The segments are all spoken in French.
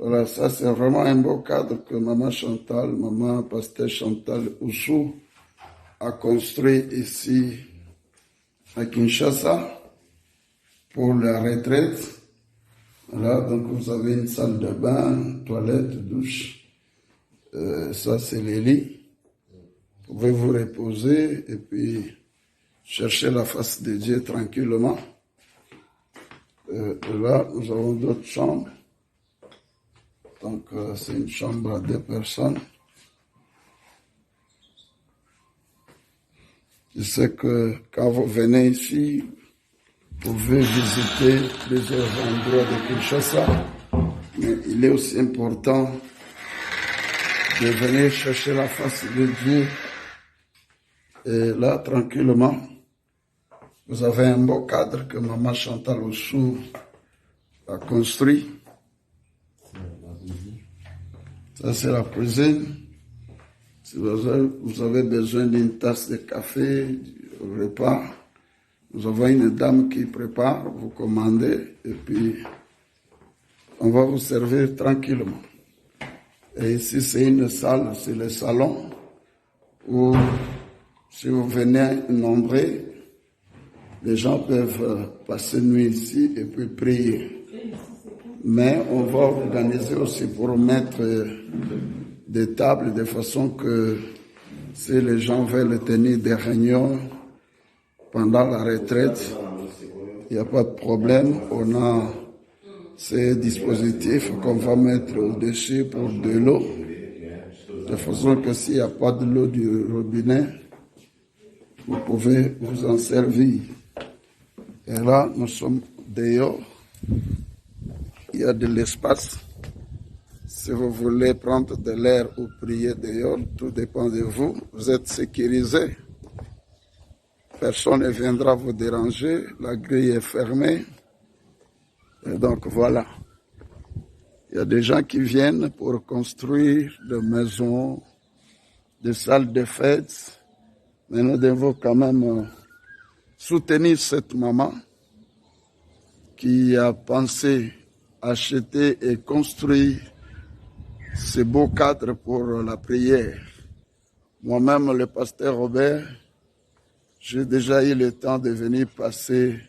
Voilà, ça c'est vraiment un beau cadre que maman Pasteur Chantal Oussou a construit ici à Kinshasa pour la retraite. Voilà, donc vous avez une salle de bain, toilette, douche. Ça c'est les lits. Vous pouvez vous reposer et puis chercher la face de Dieu tranquillement. Là, nous avons d'autres chambres. Donc, c'est une chambre à 2 personnes. Je sais que quand vous venez ici, vous pouvez visiter plusieurs endroits de Kinshasa, mais il est aussi important de venir chercher la face de Dieu. Et là, tranquillement, vous avez un beau cadre que maman Chantal Oussou a construit. Ça, c'est la cuisine. Si vous avez besoin d'une tasse de café, du repas, nous avons une dame qui prépare, vous commandez, et puis on va vous servir tranquillement. Et ici, c'est une salle, c'est le salon, où si vous venez nombreux, les gens peuvent passer nuit ici et puis prier. Mais on va organiser aussi pour mettre des tables de façon que si les gens veulent tenir des réunions pendant la retraite, il n'y a pas de problème. On a ces dispositifs qu'on va mettre au-dessus pour de l'eau, de façon que s'il n'y a pas de l'eau du robinet, vous pouvez vous en servir. Et là, nous sommes dehors. Il y a de l'espace. Si vous voulez prendre de l'air ou prier dehors, tout dépend de vous. Vous êtes sécurisé. Personne ne viendra vous déranger. La grille est fermée. Et donc voilà. Il y a des gens qui viennent pour construire des maisons, des salles de fête. Mais nous devons quand même soutenir cette maman qui a pensé acheter et construire ce beau cadre pour la prière. Moi-même, le pasteur Robert, j'ai déjà eu le temps de venir passer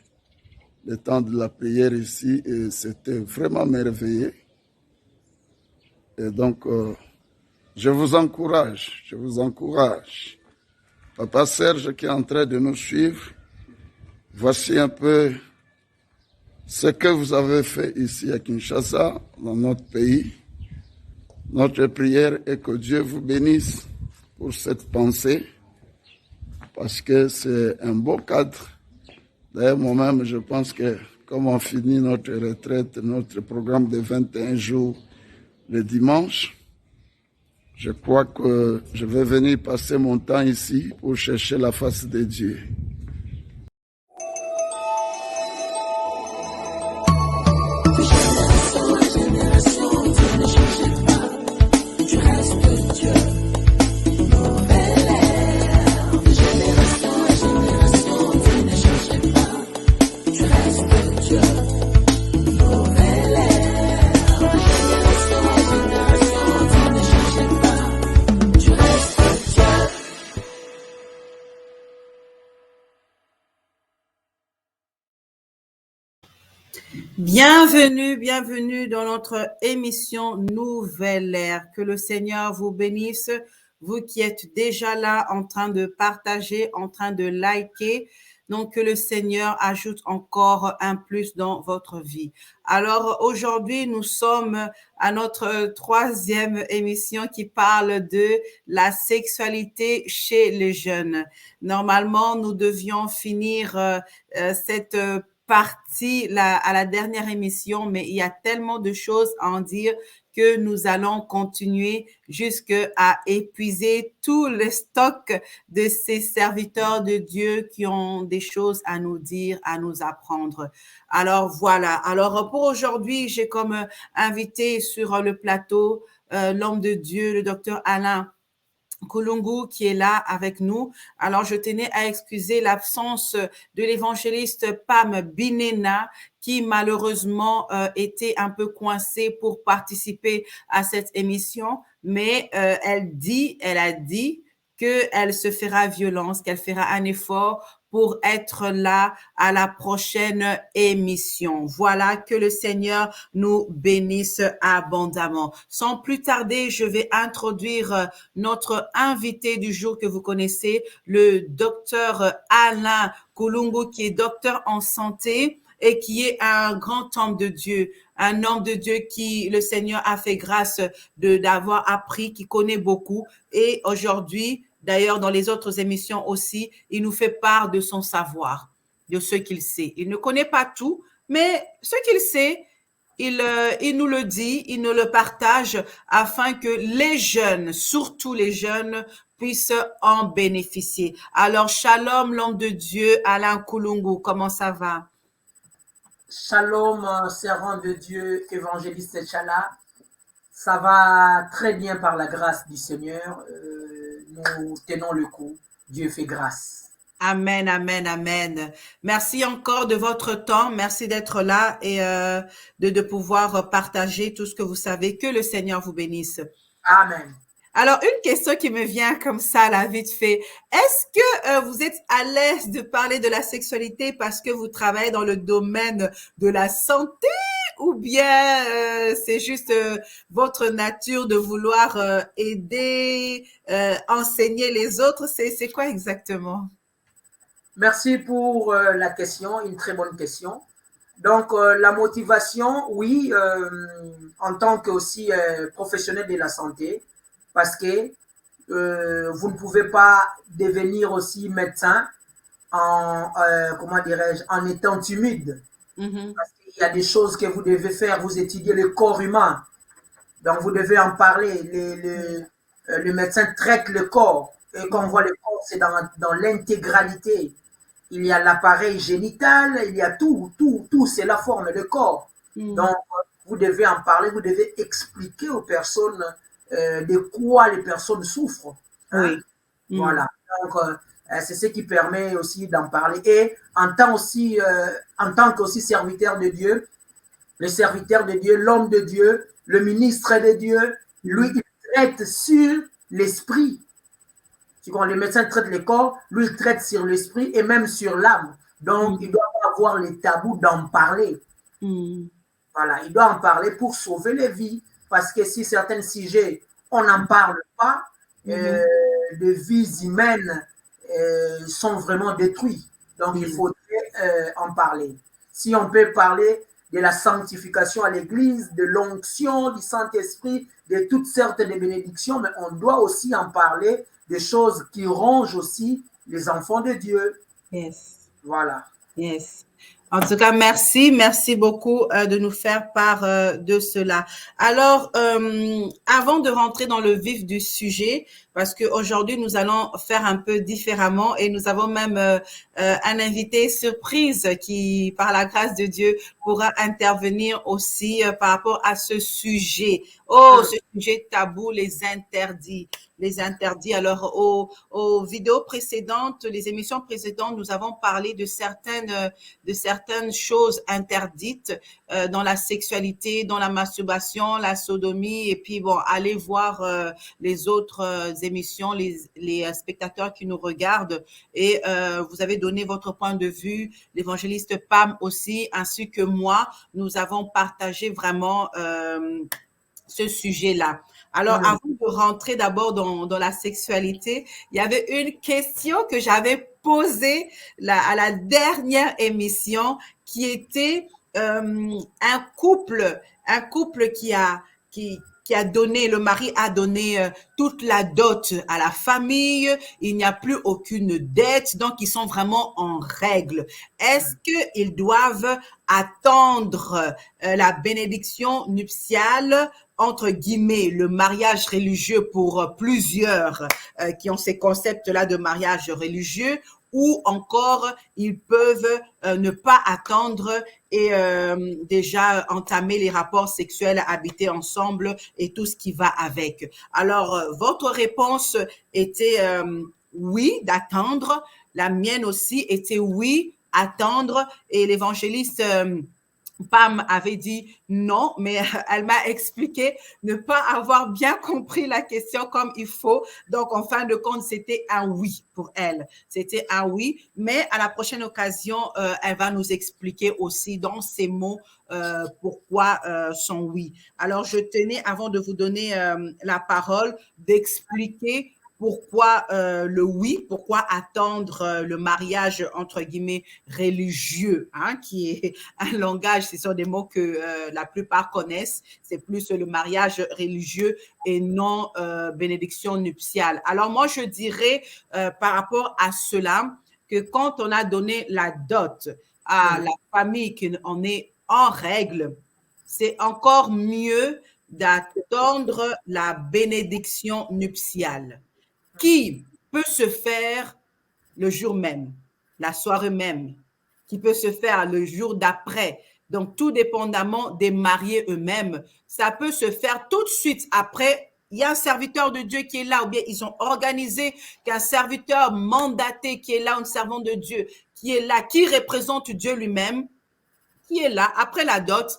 le temps de la prière ici et c'était vraiment merveilleux. Et donc, je vous encourage. Papa Serge qui est en train de nous suivre, voici un peu ce que vous avez fait ici à Kinshasa, dans notre pays. Notre prière est que Dieu vous bénisse pour cette pensée, parce que c'est un beau cadre. D'ailleurs, moi-même, je pense que comme on finit notre retraite, notre programme de 21 jours le dimanche, je crois que je vais venir passer mon temps ici pour chercher la face de Dieu. Bienvenue dans notre émission Nouvelle Ère. Que le Seigneur vous bénisse, vous qui êtes déjà là en train de partager, en train de liker. Donc, que le Seigneur ajoute encore un plus dans votre vie. Alors, aujourd'hui, nous sommes à notre troisième émission qui parle de la sexualité chez les jeunes. Normalement, nous devions finir cette partie à la dernière émission, mais il y a tellement de choses à en dire que nous allons continuer jusqu'à épuiser tout le stock de ces serviteurs de Dieu qui ont des choses à nous dire, à nous apprendre. Alors voilà. Alors pour aujourd'hui, j'ai comme invité sur le plateau l'homme de Dieu, le docteur Alain Kulungu qui est là avec nous. Alors, je tenais à excuser l'absence de l'évangéliste Pam Binena qui malheureusement était un peu coincée pour participer à cette émission, mais elle a dit qu'elle se fera violence, qu'elle fera un effort pour être là à la prochaine émission. Voilà, que le Seigneur nous bénisse abondamment. Sans plus tarder, je vais introduire notre invité du jour que vous connaissez, le docteur Alain Kulungu, qui est docteur en santé et qui est un grand homme de Dieu, un homme de Dieu qui le Seigneur a fait grâce d'avoir appris, qui connaît beaucoup. Et aujourd'hui, d'ailleurs, dans les autres émissions aussi, il nous fait part de son savoir, de ce qu'il sait. Il ne connaît pas tout, mais ce qu'il sait, il nous le dit, il nous le partage afin que les jeunes, surtout les jeunes, puissent en bénéficier. Alors, shalom, l'homme de Dieu, Alain Kulungu, comment ça va? Shalom, servant de Dieu, évangéliste Chala. Ça va très bien par la grâce du Seigneur. Nous tenons le coup. Dieu fait grâce. Amen, amen, amen. Merci encore de votre temps. Merci d'être là et de pouvoir partager tout ce que vous savez. Que le Seigneur vous bénisse. Amen. Alors, une question qui me vient comme ça, là, vite fait. Est-ce que vous êtes à l'aise de parler de la sexualité parce que vous travaillez dans le domaine de la santé ou bien c'est juste votre nature de vouloir aider, enseigner les autres? C'est quoi exactement? Merci pour la question, une très bonne question. Donc, la motivation, oui, en tant que aussi professionnel de la santé, parce que vous ne pouvez pas devenir aussi médecin en, comment dirais-je, en étant timide. Parce qu'il y a des choses que vous devez faire, vous étudiez le corps humain. Donc, vous devez en parler. Le médecin traite le corps. Et quand on voit le corps, c'est dans l'intégralité. Il y a l'appareil génital, il y a tout, c'est la forme, le corps. Donc, vous devez en parler, vous devez expliquer aux personnes de quoi les personnes souffrent. Hein? Oui. Voilà. Donc, c'est ce qui permet aussi d'en parler. Et en tant qu'aussi serviteur de Dieu, le serviteur de Dieu, l'homme de Dieu, le ministre de Dieu, lui, il traite sur l'esprit. Quand le médecin traite le corps, lui, il traite sur l'esprit et même sur l'âme. Donc, il doit pas avoir les tabous d'en parler. Voilà, il doit en parler pour sauver les vies. Parce que si certains sujets, on n'en parle pas, les vies humaines sont vraiment détruites. Donc, il faudrait en parler. Si on peut parler de la sanctification à l'église, de l'onction du Saint-Esprit, de toutes sortes de bénédictions, mais on doit aussi en parler des choses qui rongent aussi les enfants de Dieu. Yes. Voilà. Yes. En tout cas, merci beaucoup de nous faire part de cela. Alors, avant de rentrer dans le vif du sujet, parce qu'aujourd'hui, nous allons faire un peu différemment et nous avons même un invité surprise qui, par la grâce de Dieu, pourra intervenir aussi par rapport à ce sujet. Oh, ce sujet tabou, les interdits. Les interdits. Alors, aux vidéos précédentes, les émissions précédentes, nous avons parlé de certaines choses interdites dans la sexualité, dans la masturbation, la sodomie, et puis bon, allez voir les autres émissions, les spectateurs qui nous regardent, et vous avez donné votre point de vue, l'évangéliste Pam aussi, ainsi que moi, nous avons partagé vraiment ce sujet-là. Alors, avant de rentrer d'abord dans la sexualité, il y avait une question que j'avais posée à la dernière émission qui était un couple qui a donné, le mari a donné toute la dot à la famille, il n'y a plus aucune dette, donc ils sont vraiment en règle. Est-ce qu'ils doivent attendre la bénédiction nuptiale, entre guillemets, le mariage religieux pour plusieurs qui ont ces concepts-là de mariage religieux, ou encore ils peuvent ne pas attendre et déjà entamer les rapports sexuels, habiter ensemble et tout ce qui va avec. Alors, votre réponse était oui, d'attendre. La mienne aussi était oui, attendre. Et l'évangéliste Pam avait dit non, mais elle m'a expliqué ne pas avoir bien compris la question comme il faut. Donc, en fin de compte, c'était un oui pour elle. C'était un oui, mais à la prochaine occasion, elle va nous expliquer aussi dans ses mots pourquoi son oui. Alors, je tenais, avant de vous donner la parole, d'expliquer pourquoi le oui, pourquoi attendre le mariage entre guillemets religieux, hein, qui est un langage, ce sont des mots que la plupart connaissent, c'est plus le mariage religieux et non bénédiction nuptiale. Alors moi, je dirais par rapport à cela que quand on a donné la dot à la famille qu'on est en règle, c'est encore mieux d'attendre la bénédiction nuptiale qui peut se faire le jour même, la soirée même, qui peut se faire le jour d'après. Donc, tout dépendamment des mariés eux-mêmes, ça peut se faire tout de suite après. Il y a un serviteur de Dieu qui est là, ou bien ils ont organisé qu'un serviteur mandaté qui est là, un servant de Dieu qui est là, qui représente Dieu lui-même, qui est là, après la dot,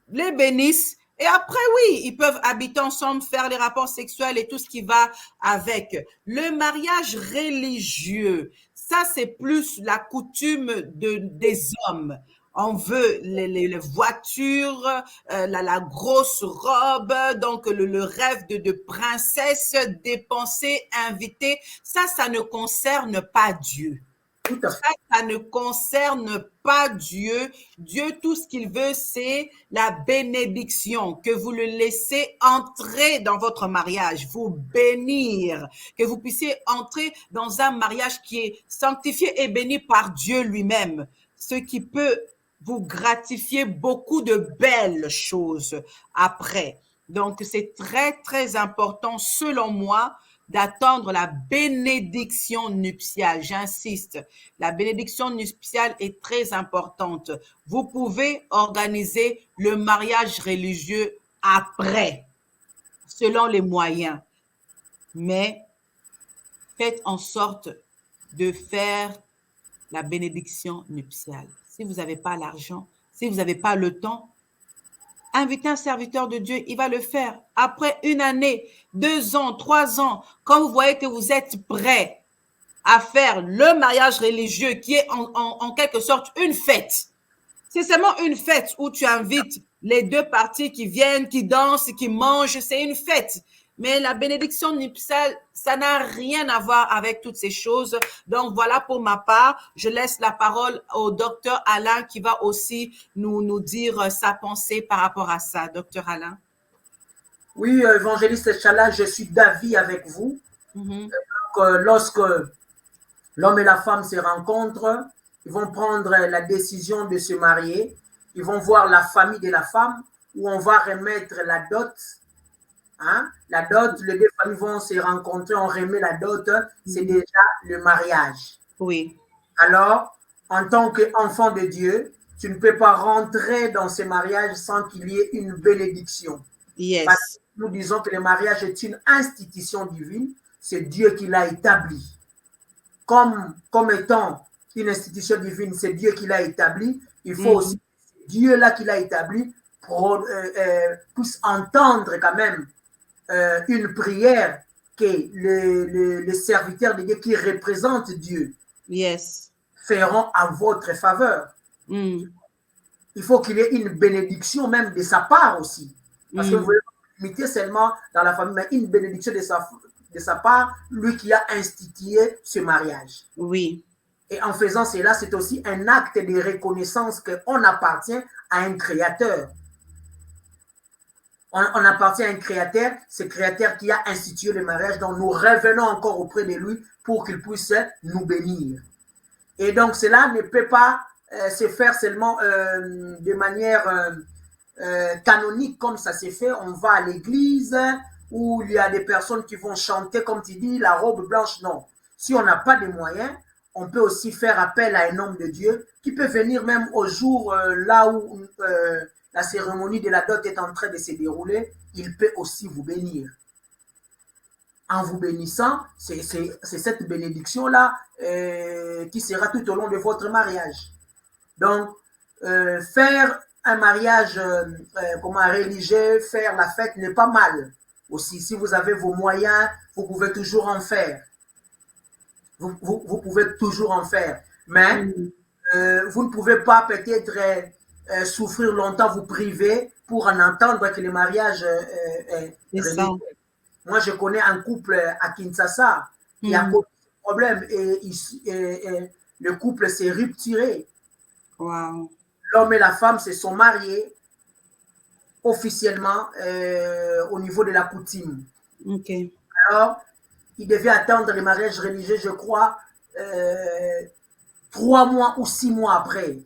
les bénissent. Et après, oui, ils peuvent habiter ensemble, faire les rapports sexuels et tout ce qui va avec. Le mariage religieux, ça, c'est plus la coutume des hommes. On veut les voitures, la grosse robe, donc le rêve de princesse, dépenser, inviter. Ça ne concerne pas Dieu. Tout à fait. Ça ne concerne pas Dieu. Dieu, tout ce qu'il veut, c'est la bénédiction, que vous le laissez entrer dans votre mariage, vous bénir, que vous puissiez entrer dans un mariage qui est sanctifié et béni par Dieu lui-même, ce qui peut vous gratifier beaucoup de belles choses après. Donc, c'est très, très important, selon moi, d'attendre la bénédiction nuptiale. J'insiste, la bénédiction nuptiale est très importante. Vous pouvez organiser le mariage religieux après, selon les moyens, mais faites en sorte de faire la bénédiction nuptiale. Si vous n'avez pas l'argent, si vous n'avez pas le temps, invitez un serviteur de Dieu, il va le faire. Après 1 année, 2 ans, 3 ans, quand vous voyez que vous êtes prêt à faire le mariage religieux qui est en quelque sorte une fête. C'est seulement une fête où tu invites les deux parties qui viennent, qui dansent, qui mangent, c'est une fête. Mais la bénédiction nuptiale, ça n'a rien à voir avec toutes ces choses. Donc voilà pour ma part, je laisse la parole au docteur Alain qui va aussi nous dire sa pensée par rapport à ça. Docteur Alain. Oui, évangéliste Chala, je suis d'avis avec vous. Donc, lorsque l'homme et la femme se rencontrent, ils vont prendre la décision de se marier. Ils vont voir la famille de la femme où on va remettre la dot. Hein? La dot, les deux familles vont se rencontrer, on remet la dot, c'est déjà le mariage. Oui. Alors, en tant qu'enfant de Dieu, tu ne peux pas rentrer dans ce mariage sans qu'il y ait une bénédiction. Yes. Parce que nous disons que le mariage est une institution divine, c'est Dieu qui l'a établi. Comme étant une institution divine, c'est Dieu qui l'a établi, il faut aussi que Dieu là qui l'a établi puisse entendre quand même une prière que les serviteurs de Dieu qui représentent Dieu feront à votre faveur. Il faut qu'il y ait une bénédiction même de sa part aussi. Parce que vous pouvez limiter seulement dans la famille, mais une bénédiction de sa part, lui qui a institué ce mariage. Oui. Et en faisant cela, c'est aussi un acte de reconnaissance qu'on appartient à un créateur. On appartient à un créateur, ce créateur qui a institué le mariage, donc nous revenons encore auprès de lui pour qu'il puisse nous bénir. Et donc cela ne peut pas se faire seulement de manière canonique comme ça s'est fait. On va à l'église où il y a des personnes qui vont chanter, comme tu dis, la robe blanche. Non. Si on n'a pas de moyens, on peut aussi faire appel à un homme de Dieu qui peut venir même au jour là où la cérémonie de la dot est en train de se dérouler. Il peut aussi vous bénir. En vous bénissant, c'est cette bénédiction-là qui sera tout au long de votre mariage. Donc, faire un mariage religieux, faire la fête n'est pas mal. Aussi, si vous avez vos moyens, vous pouvez toujours en faire. Vous pouvez toujours en faire. Mais vous ne pouvez pas peut-être souffrir longtemps, vous priver pour en entendre que le mariage est religieux. Moi, je connais un couple à Kinshasa qui a connu ce problème et le couple s'est rupturé. Wow. L'homme et la femme se sont mariés officiellement au niveau de la coutume. Okay. Alors, il devait attendre le mariage religieux, je crois, 3 mois ou 6 mois après.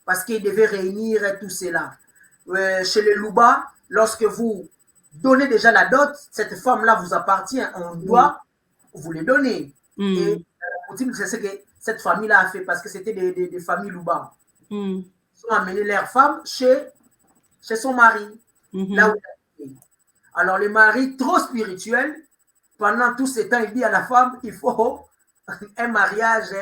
Parce qu'il devait réunir tout cela. Chez les Louba, lorsque vous donnez déjà la dot, cette femme-là vous appartient, on doit vous les donner. Et la coutume, c'est ce que cette famille-là a fait parce que c'était des familles Louba. Ils ont amené leur femme chez son mari, là où il était. Alors, le mari, trop spirituel, pendant tout ce temps, il dit à la femme, il faut un mariage,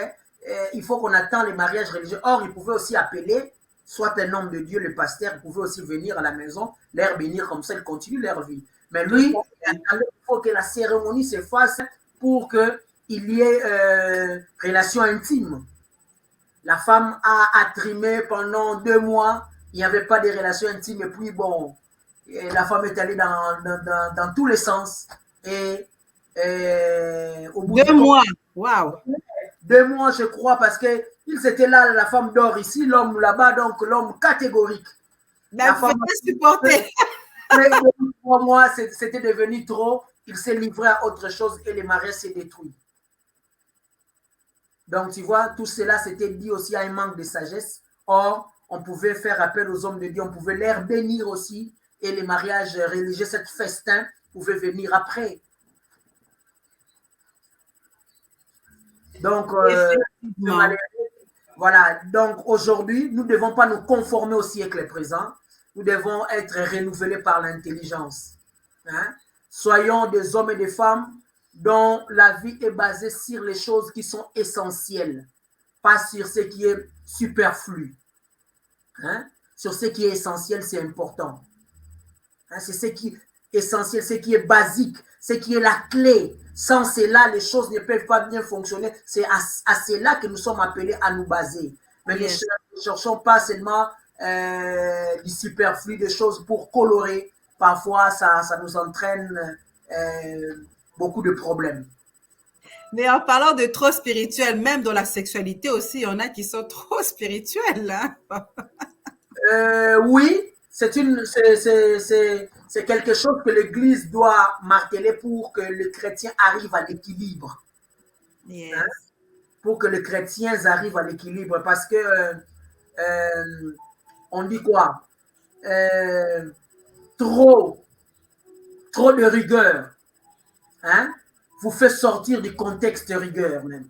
il faut qu'on attende les mariages religieux. Or, il pouvait aussi appeler, soit un homme de Dieu, le pasteur, il pouvait aussi venir à la maison, leur bénir comme ça, ils continuent leur vie. Mais lui, il faut que la cérémonie se fasse pour qu'il y ait relation intime. La femme a trimé pendant 2 mois, il n'y avait pas de relation intime, et puis bon, la femme est allée dans tous les sens. Et au bout 2 mois, waouh! 2 mois, je crois, parce que ils étaient là, la femme dort ici, l'homme là-bas, donc l'homme catégorique. La femme supporter. 3 mois, c'était devenu trop. Il s'est livré à autre chose et le mariage s'est détruit. Donc, tu vois, tout cela, c'était dit aussi à un manque de sagesse. Or, on pouvait faire appel aux hommes de Dieu, on pouvait les bénir aussi. Et les mariages religieux, cette festin, pouvait venir après. Donc, voilà. Donc, aujourd'hui, nous ne devons pas nous conformer au siècle présent. Nous devons être renouvelés par l'intelligence. Hein? Soyons des hommes et des femmes dont la vie est basée sur les choses qui sont essentielles, pas sur ce qui est superflu. Hein? Sur ce qui est essentiel, c'est important. Hein? C'est ce qui est essentiel, ce qui est basique, ce qui est la clé. Sans cela, les choses ne peuvent pas bien fonctionner. C'est à cela que nous sommes appelés à nous baser. Mais ne cherchons pas seulement du superflu, des choses pour colorer. Parfois, ça nous entraîne beaucoup de problèmes. Mais en parlant de trop spirituel, même dans la sexualité aussi, il y en a qui sont trop spirituels. Hein? Oui, c'est quelque chose que l'Église doit marteler pour que le chrétien arrive à l'équilibre. Yes. Hein? Pour que les chrétiens arrivent à l'équilibre. Parce que, on dit quoi? Trop de rigueur, hein, vous fait sortir du contexte rigueur même.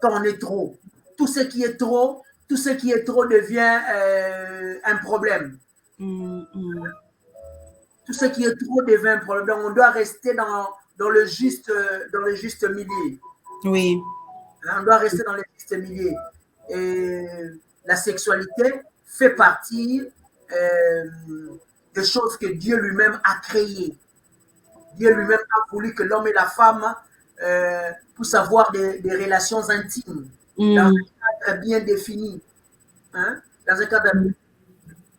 Quand on est trop, tout ce qui est trop devient un problème. Tout ce qui est trop devient un problème. Donc, on doit rester dans le juste milieu. Oui. Hein, on doit rester dans le juste milieu. Et la sexualité fait partie des choses que Dieu lui-même a créées. Dieu lui-même a voulu que l'homme et la femme puissent avoir des relations intimes dans un cadre bien défini. Hein? Dans un cadre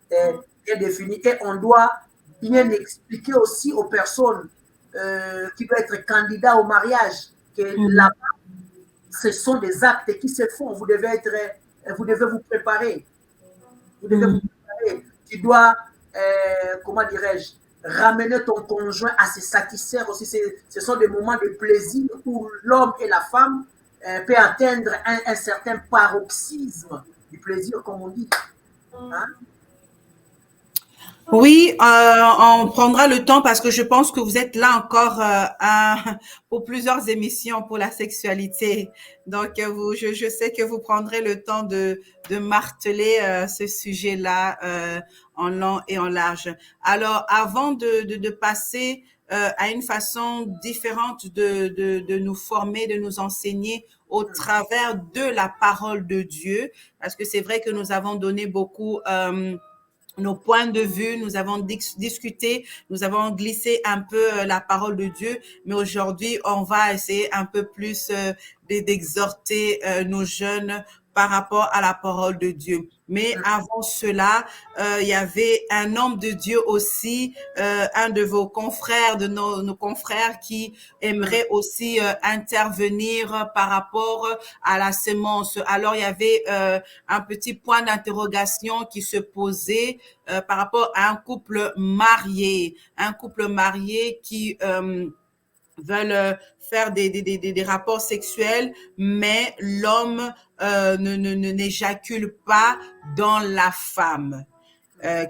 bien défini. Et on doit bien expliquer aussi aux personnes qui doivent être candidats au mariage que là-bas, ce sont des actes qui se font. Vous devez vous préparer. Vous devez vous préparer. Tu dois, comment dirais-je, ramener ton conjoint à se satisfaire aussi. Ce sont des moments de plaisir où l'homme et la femme peuvent atteindre un certain paroxysme du plaisir, comme on dit. Hein? Oui, on prendra le temps parce que je pense que vous êtes là encore pour plusieurs émissions pour la sexualité. Donc, je sais que vous prendrez le temps de marteler ce sujet-là en long et en large. Alors, avant de passer à une façon différente de nous former, de nous enseigner au travers de la parole de Dieu, parce que c'est vrai que nous avons donné beaucoup nos points de vue, nous avons discuté, nous avons glissé un peu la parole de Dieu, mais aujourd'hui, on va essayer un peu plus d'exhorter nos jeunes par rapport à la parole de Dieu. Mais avant cela, il y avait un homme de Dieu aussi, un de vos confrères, de nos confrères qui aimerait aussi intervenir par rapport à la semence. Alors, il y avait un petit point d'interrogation qui se posait par rapport à un couple marié qui veulent faire des rapports sexuels, mais l'homme n'éjacule pas dans la femme.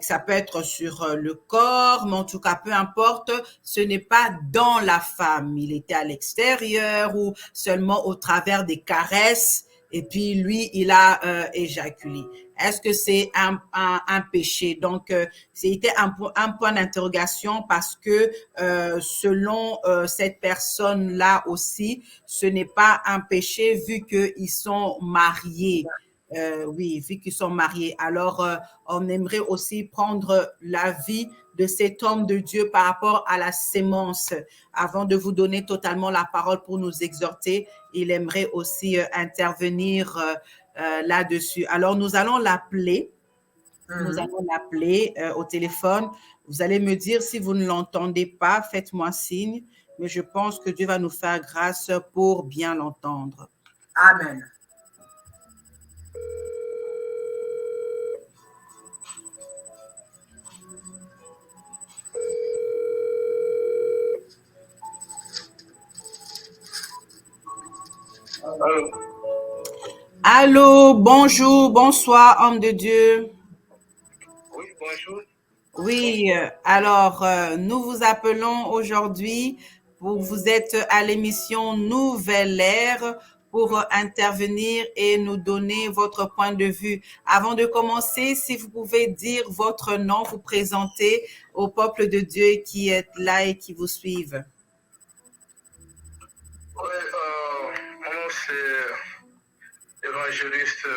Ça peut être sur le corps, mais en tout cas, peu importe, ce n'est pas dans la femme. Il était à l'extérieur ou seulement au travers des caresses, et puis lui, il a éjaculé. Est-ce que c'est un péché? Donc, c'était un point d'interrogation parce que selon cette personne-là aussi, ce n'est pas un péché vu qu'ils sont mariés. Oui, vu qu'ils sont mariés. Alors, on aimerait aussi prendre l'avis de cet homme de Dieu par rapport à la sémence. Avant de vous donner totalement la parole pour nous exhorter, il aimerait aussi intervenir là-dessus. Alors, nous allons l'appeler. Nous allons l'appeler au téléphone. Vous allez me dire si vous ne l'entendez pas, faites-moi signe. Mais je pense que Dieu va nous faire grâce pour bien l'entendre. Amen. Allô. Allô, bonjour, bonsoir, homme de Dieu. Oui, bonjour. Oui, alors, nous vous appelons aujourd'hui vous êtes à l'émission Nouvelle Ère pour intervenir et nous donner votre point de vue. Avant de commencer, si vous pouvez dire votre nom, vous présenter au peuple de Dieu qui est là et qui vous suivent. Oui, mon nom c'est évangéliste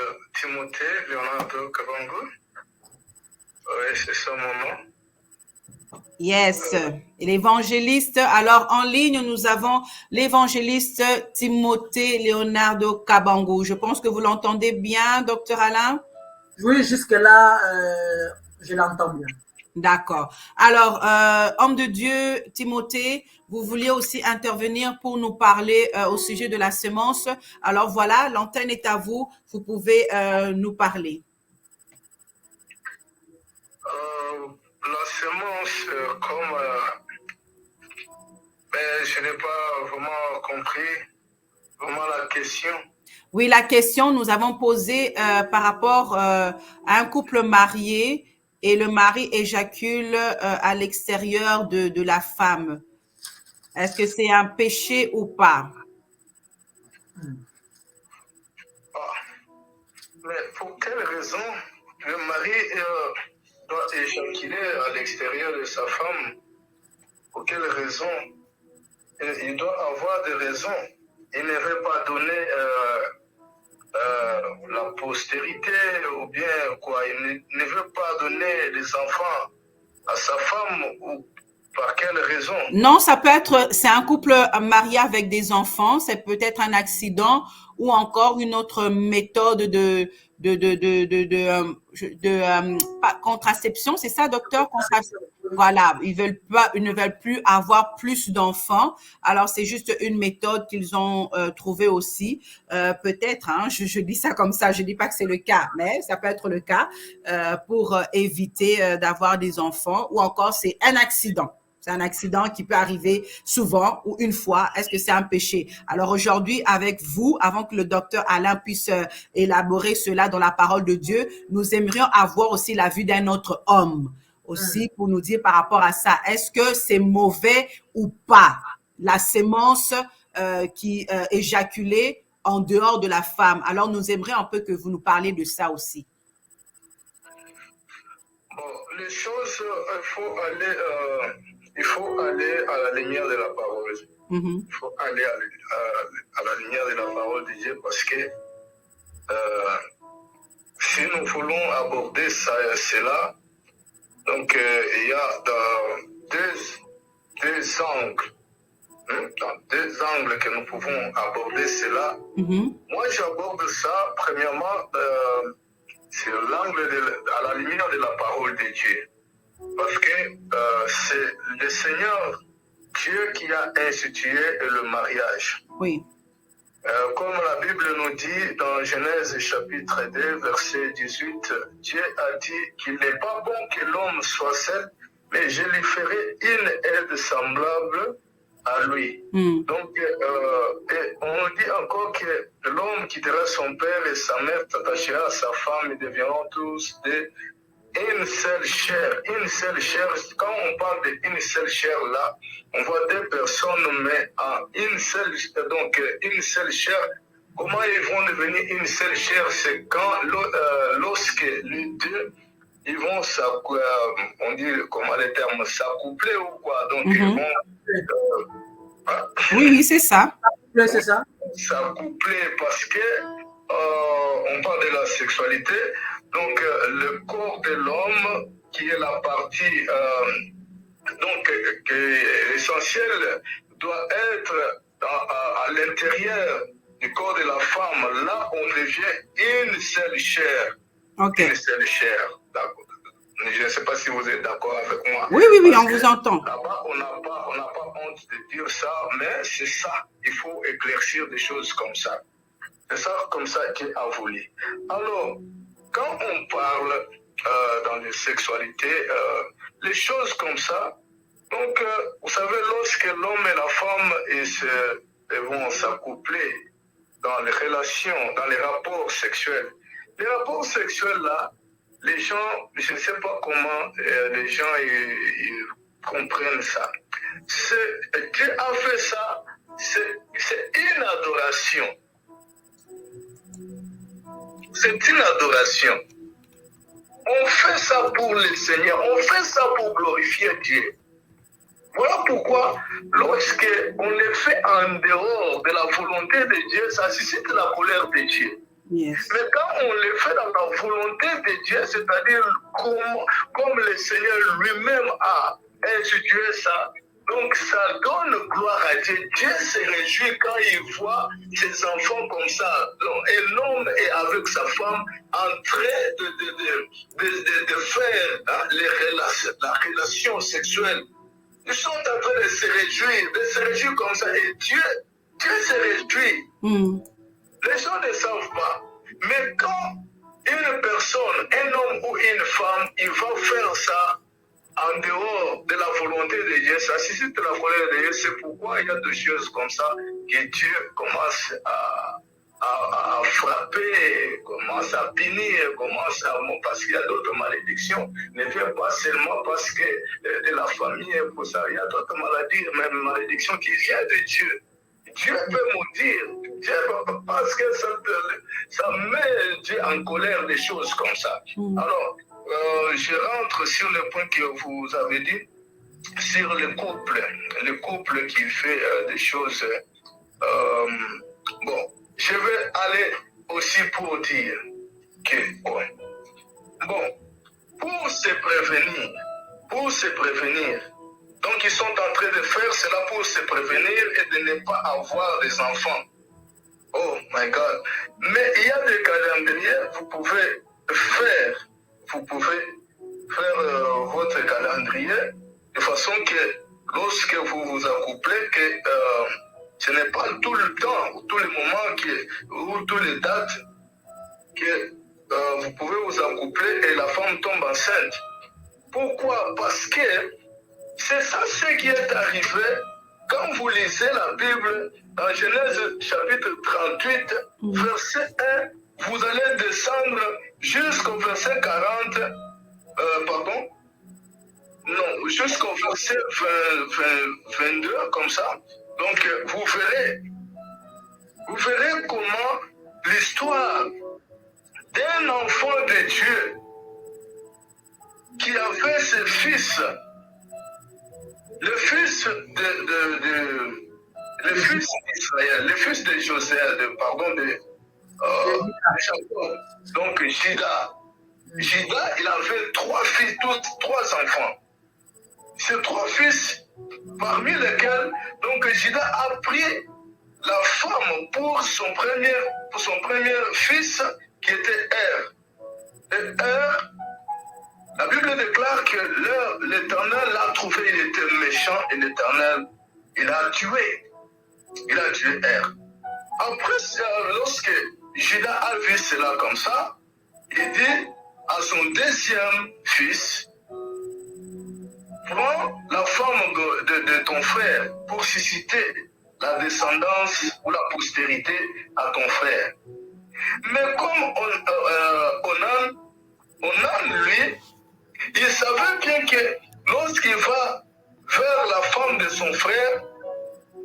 Timothée Leonardo Kabango. Oui, c'est ça mon nom. Yes, l'évangéliste. Alors, en ligne, nous avons l'évangéliste Timothée Leonardo Kabango. Je pense que vous l'entendez bien, docteur Alain? Oui, jusque-là, je l'entends bien. D'accord. Alors, homme de Dieu, Timothée, vous vouliez aussi intervenir pour nous parler au sujet de la semence. Alors voilà, l'antenne est à vous. Vous pouvez nous parler. La semence, comme je n'ai pas vraiment compris vraiment la question. Oui, la question, nous avons posé par rapport à un couple marié et le mari éjacule à l'extérieur de la femme. Est-ce que c'est un péché ou pas? Mais pour quelle raison le mari doit éjaculer à l'extérieur de sa femme? Pour quelle raison? Il doit avoir des raisons. Il ne veut pas donner la postérité ou bien quoi. Il ne veut pas donner des enfants à sa femme ou par quelle raison? Non, ça peut être, c'est un couple marié avec des enfants, c'est peut-être un accident ou encore une autre méthode de contraception, c'est ça, docteur? Voilà, ils ne veulent plus avoir plus d'enfants. Alors, c'est juste une méthode qu'ils ont trouvée aussi. Peut-être, hein, je dis ça comme ça, je dis pas que c'est le cas, mais ça peut être le cas pour éviter d'avoir des enfants ou encore c'est un accident. C'est un accident qui peut arriver souvent ou une fois. Est-ce que c'est un péché? Alors aujourd'hui, avec vous, avant que le docteur Alain puisse élaborer cela dans la parole de Dieu, nous aimerions avoir aussi la vue d'un autre homme aussi pour nous dire par rapport à ça. Est-ce que c'est mauvais ou pas, la sémence qui éjaculée en dehors de la femme? Alors, nous aimerions un peu que vous nous parliez de ça aussi. Bon, les choses, il faut aller à la lumière de la parole. Il faut aller à la lumière de la parole de Dieu parce que si nous voulons aborder cela, donc il y a deux angles. Dans deux angles que nous pouvons aborder cela. Moi, j'aborde ça, premièrement, sur l'angle à la lumière de la parole de Dieu. Parce que c'est le Seigneur Dieu qui a institué le mariage. Oui. Comme la Bible nous dit dans Genèse chapitre 2, verset 18, Dieu a dit qu'il n'est pas bon que l'homme soit seul, mais je lui ferai une aide semblable à lui. Donc, et on dit encore que l'homme quittera son père et sa mère, s'attachera à sa femme et deviendront tous une seule chair. Une seule chair, quand on parle d'une seule chair là, on voit deux personnes, mais en une seule chair. Comment ils vont devenir une seule chair? C'est quand, lorsque les deux, ils vont on dit, comment les termes, s'accoupler ou quoi? Donc, ils vont... oui, c'est ça. C'est ça. S'accoupler parce que on parle de la sexualité. Donc, le corps de l'homme, qui est la partie, essentielle, doit être à l'intérieur du corps de la femme. Là, on devient une seule chair. Okay. Une seule chair. Je ne sais pas si vous êtes d'accord avec moi. Oui, on vous entend. Là-bas, on n'a pas honte de dire ça, mais c'est ça. Il faut éclaircir des choses comme ça. C'est ça comme ça Dieu a voulu. Alors, quand on parle dans les sexualités, les choses comme ça, donc, vous savez, lorsque l'homme et la femme ils vont s'accoupler dans les relations, dans les rapports sexuels, les rapports sexuels là, les gens, je ne sais pas comment les gens ils comprennent ça. Dieu a fait ça, c'est une adoration. C'est une adoration. On fait ça pour le Seigneur, on fait ça pour glorifier Dieu. Voilà pourquoi, lorsque on le fait en dehors de la volonté de Dieu, ça suscite la colère de Dieu. Yes. Mais quand on le fait dans la volonté de Dieu, c'est-à-dire comme le Seigneur lui-même a institué ça, donc ça donne gloire à Dieu. Dieu se réjouit quand il voit ses enfants comme ça. Donc, un homme est avec sa femme en train de faire la relation sexuelle. Ils sont en train de se réjouir comme ça. Et Dieu se réjouit. Les gens ne savent pas. Mais quand une personne, un homme ou une femme, il va faire ça en dehors de la volonté de Dieu, ça suscite la colère de Dieu. C'est pourquoi il y a des choses comme ça que Dieu commence à frapper, commence à punir, parce qu'il y a d'autres malédictions. Ne vient pas seulement parce que de la famille, pour ça, il y a d'autres maladies, même malédictions qui viennent de Dieu. Dieu peut maudire, parce que ça met Dieu en colère, des choses comme ça. Alors, je rentre sur le point que vous avez dit, sur le couple qui fait des choses. Bon, je vais aller aussi pour dire que, pour se prévenir, donc ils sont en train de faire cela pour se prévenir et de ne pas avoir des enfants. Oh my God. Mais il y a des calendriers, vous pouvez faire votre calendrier de façon que lorsque vous vous accouplez, que ce n'est pas tout le temps, ou tous les moments, ou toutes les dates que vous pouvez vous accoupler et la femme tombe enceinte. Pourquoi? Parce que c'est ça ce qui est arrivé quand vous lisez la Bible dans Genèse chapitre 38, verset 1, vous allez descendre jusqu'au verset 40, Non, jusqu'au verset 22, comme ça. Donc, vous verrez comment l'histoire d'un enfant de Dieu qui avait ses fils, le fils d'Israël, le fils de José, de Jacob, donc Juda. Juda, il avait 3 fils, 3 enfants. Ces 3 fils, parmi lesquels, donc Juda a pris la femme pour son premier fils, qui était Er. Et Er, la Bible déclare que l'Éternel l'a trouvé, il était méchant, et l'Éternel, il a tué Er. Après, lorsque Juda a vu cela comme ça, il dit à son deuxième fils, prends la femme de ton frère pour susciter la descendance ou la postérité à ton frère. Mais comme Onan, lui, il savait bien que lorsqu'il va vers la femme de son frère,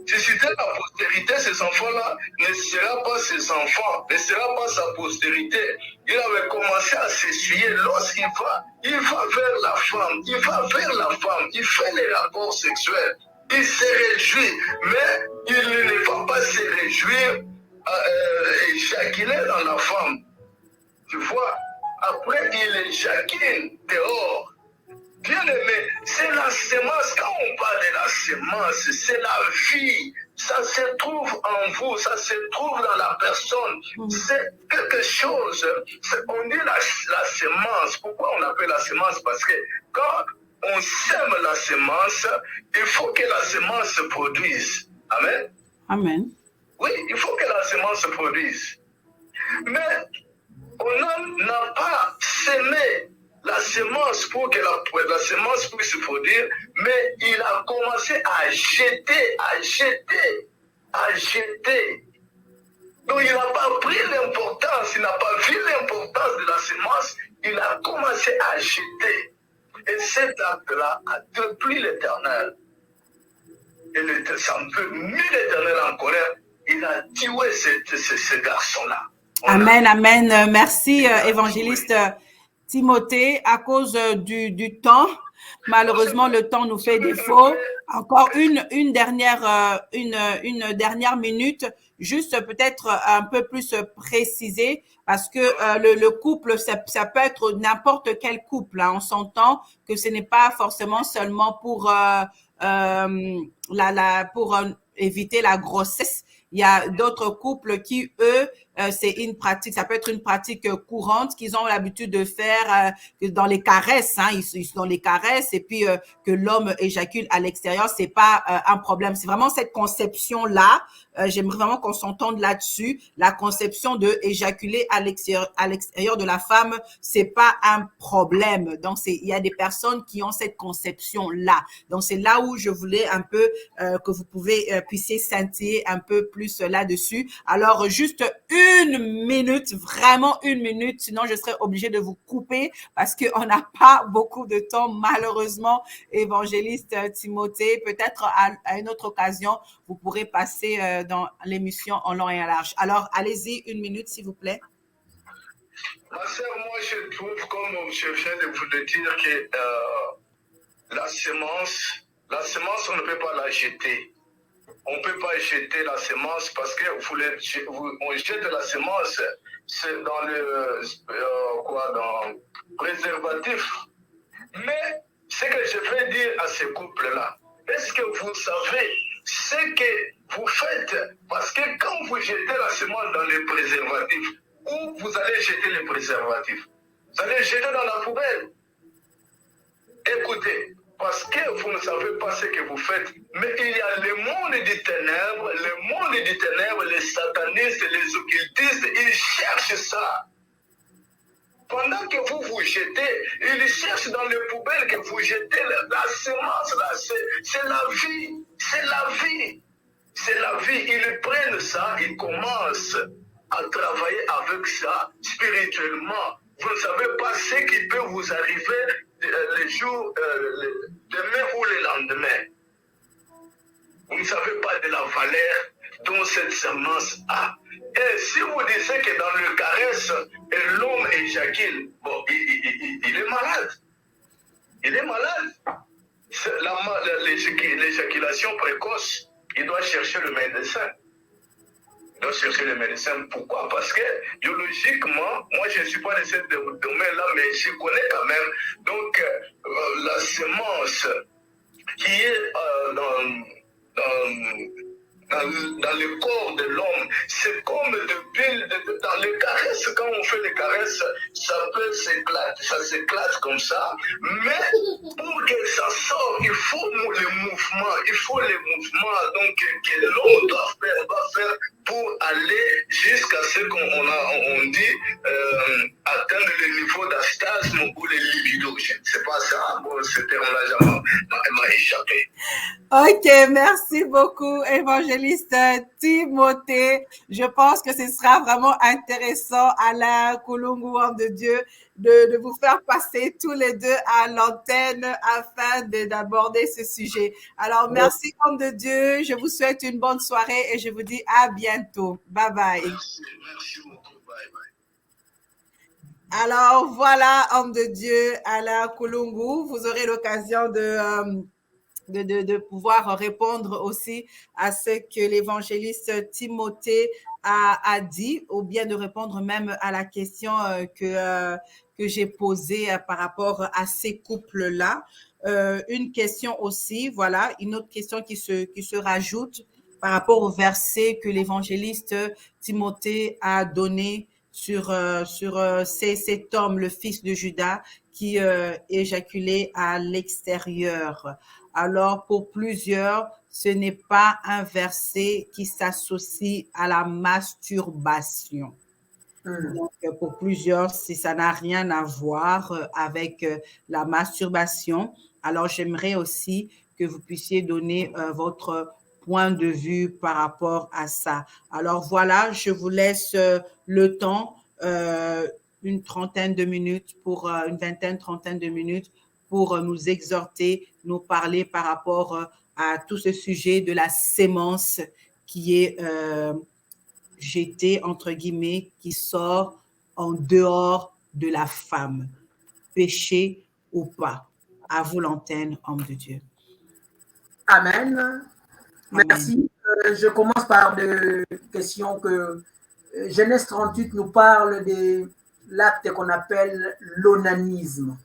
susciter la postérité, ces enfants-là ne sera pas ses enfants, ne sera pas sa postérité. Il avait commencé à s'essuyer. Lorsqu'il va vers la femme, il fait les rapports sexuels, il se réjouit, mais il ne va pas se réjouir éjaculer dans la femme. Tu vois, après il éjacule dehors. Bien aimé, c'est la semence. Quand on parle de la semence, c'est la vie. Ça se trouve en vous, ça se trouve dans la personne. C'est quelque chose. On dit la semence. Pourquoi on l'appelle la semence? Parce que quand on sème la semence, il faut que la semence se produise. Amen. Amen. Oui, il faut que la semence se produise. Mais on n'a pas semé la semence pour que la semence puisse se produire, mais il a commencé à jeter. Donc il n'a pas pris l'importance, il n'a pas vu l'importance de la semence, il a commencé à jeter. Et cet acte-là a déplu l'Éternel. Et ça ne peut mis l'Éternel en colère. Il a tué ce garçon-là. Amen, amen. Merci, évangéliste Timothée. À cause du temps, malheureusement, le temps nous fait défaut. Encore une dernière minute, juste peut-être un peu plus précisé, parce que le couple, ça peut être n'importe quel couple. Hein. On s'entend que ce n'est pas forcément seulement pour éviter la grossesse. Il y a d'autres couples qui, eux, c'est une pratique, ça peut être une pratique courante qu'ils ont l'habitude de faire dans les caresses, hein, ils sont dans les caresses et puis que l'homme éjacule à l'extérieur, c'est pas un problème. C'est vraiment cette conception-là. J'aimerais vraiment qu'on s'entende là-dessus. La conception de éjaculer à l'extérieur de la femme, c'est pas un problème. Donc il y a des personnes qui ont cette conception-là. Donc c'est là où je voulais un peu que vous puissiez scintiller un peu plus là-dessus. Alors juste une minute, vraiment une minute, sinon je serais obligée de vous couper parce qu'on n'a pas beaucoup de temps, malheureusement, évangéliste Timothée. Peut-être à une autre occasion, vous pourrez passer dans l'émission en long et en large. Alors, allez-y, une minute, s'il vous plaît. Ma sœur, moi, je trouve, comme je viens de vous le dire, que la semence, on ne peut pas la jeter. On ne peut pas jeter la semence parce que on jette la semence, c'est dans le dans préservatif. Mais ce que je veux dire à ces couples-là, est-ce que vous savez ce que vous faites? Parce que quand vous jetez la semence dans les préservatifs, où vous allez jeter les préservatifs? Vous allez jeter dans la poubelle. Écoutez, parce que vous ne savez pas ce que vous faites, mais il y a le monde des ténèbres, les satanistes, les occultistes, ils cherchent ça. Pendant que vous jetez, ils cherchent dans les poubelles que vous jetez la semence, là, c'est la vie, c'est la vie. C'est la vie, ils prennent ça, ils commencent à travailler avec ça spirituellement. Vous ne savez pas ce qui peut vous arriver les jours, demain ou le lendemain. Vous ne savez pas de la valeur dont cette semence a. Et si vous disiez que dans le caresse, l'homme éjacule, bon, il est malade. Il est malade. L'éjaculation précoce, il doit chercher le médecin. Il doit chercher le médecin. Pourquoi? Parce que biologiquement, moi je ne suis pas de ce domaine-là, mais je connais quand même. Donc, la semence qui est dans le corps de l'homme, c'est comme dans les caresses, quand on fait les caresses, ça peut s'éclater, ça s'éclate comme ça, mais pour que ça sorte, il faut les mouvements, donc que l'homme doit faire pour aller jusqu'à ce qu'on dit atteindre le niveau d'astasme ou le libido. Je ne sais pas ça, bon, ce terme-là m'a échappé. Ok, merci beaucoup, évangéliste Timothée. Je pense que ce sera vraiment intéressant, Alain Kulungu, homme de Dieu, de vous faire passer tous les deux à l'antenne afin d'aborder ce sujet. Alors, merci, homme de Dieu. Je vous souhaite une bonne soirée et je vous dis à bientôt. Bye bye. Merci beaucoup. Bye bye. Alors, voilà, homme de Dieu, Alain Kulungu. Vous aurez l'occasion de pouvoir répondre aussi à ce que l'évangéliste Timothée a dit, ou bien de répondre même à la question que j'ai posée par rapport à ces couples-là. Une question aussi, voilà, une autre question qui se rajoute par rapport au verset que l'évangéliste Timothée a donné sur cet homme, le fils de Judas, qui éjaculait à l'extérieur. Alors, pour plusieurs, ce n'est pas un verset qui s'associe à la masturbation. Donc, pour plusieurs, ça n'a rien à voir avec la masturbation. Alors, j'aimerais aussi que vous puissiez donner votre point de vue par rapport à ça. Alors, voilà, je vous laisse le temps, une trentaine de minutes, une vingtaine, trentaine de minutes pour nous exhorter, nous parler par rapport à tout ce sujet de la sémence qui est jetée, entre guillemets, qui sort en dehors de la femme, péché ou pas. À vous l'antenne, homme de Dieu. Amen. Merci. Je commence par des questions que Genèse 38 nous parle de l'acte qu'on appelle l'onanisme.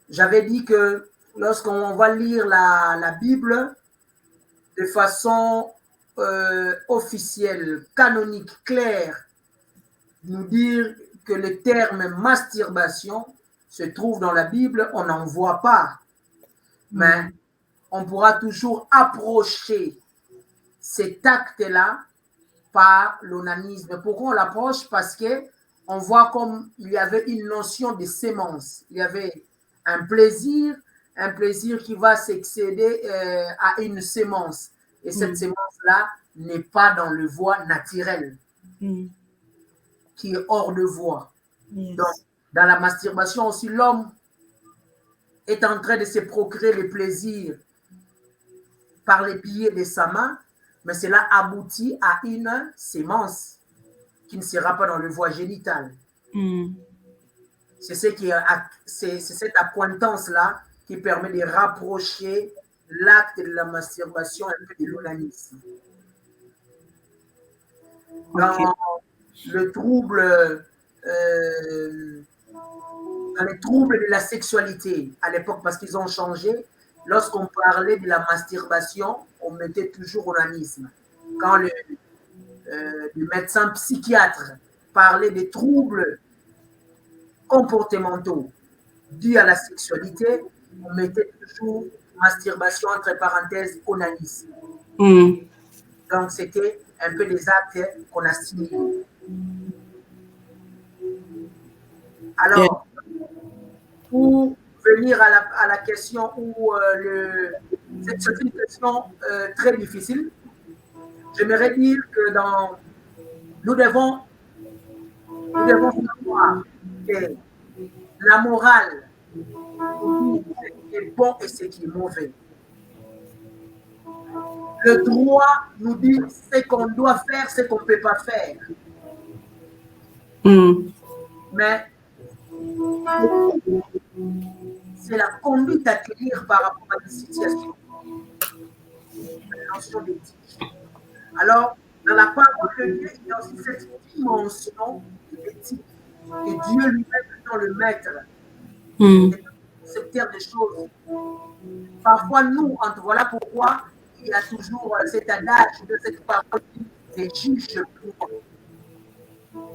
J'avais dit que lorsqu'on va lire la Bible de façon officielle, canonique, claire, nous dire que le terme masturbation se trouve dans la Bible, on n'en voit pas. Mais on pourra toujours approcher cet acte-là par l'onanisme. Pourquoi on l'approche? Parce qu'on voit comme il y avait une notion de sémence. Il y avait un plaisir qui va succéder à une sémence. Et cette sémence-là n'est pas dans le voie naturel, qui est hors de voie. Donc, dans la masturbation aussi, l'homme est en train de se procurer le plaisir par les pieds de sa main, mais cela aboutit à une sémence qui ne sera pas dans le voie génital. C'est cette accointance-là qui permet de rapprocher l'acte de la masturbation un peu de l'onanisme. Dans le trouble, dans les troubles de la sexualité, à l'époque, parce qu'ils ont changé, lorsqu'on parlait de la masturbation, on mettait toujours onanisme. Quand le médecin psychiatre parlait des troubles comportementaux dus à la sexualité, on mettait toujours masturbation entre parenthèses onanisme. Donc, c'était un peu des actes qu'on a signés. Alors, pour venir à la question où c'est une question très difficile, j'aimerais dire que nous devons savoir que la morale pour dire ce qui est bon et ce qui est mauvais. Le droit nous dit ce qu'on doit faire, ce qu'on ne peut pas faire. Mais c'est la conduite à tenir par rapport à des situations. La notion d'éthique. Alors, dans la parole de Dieu, il y a aussi cette dimension d'éthique. Et Dieu lui-même étant le maître, cette terre des choses. Parfois, nous, voilà pourquoi il y a toujours cet adage de cette parole des juges pour.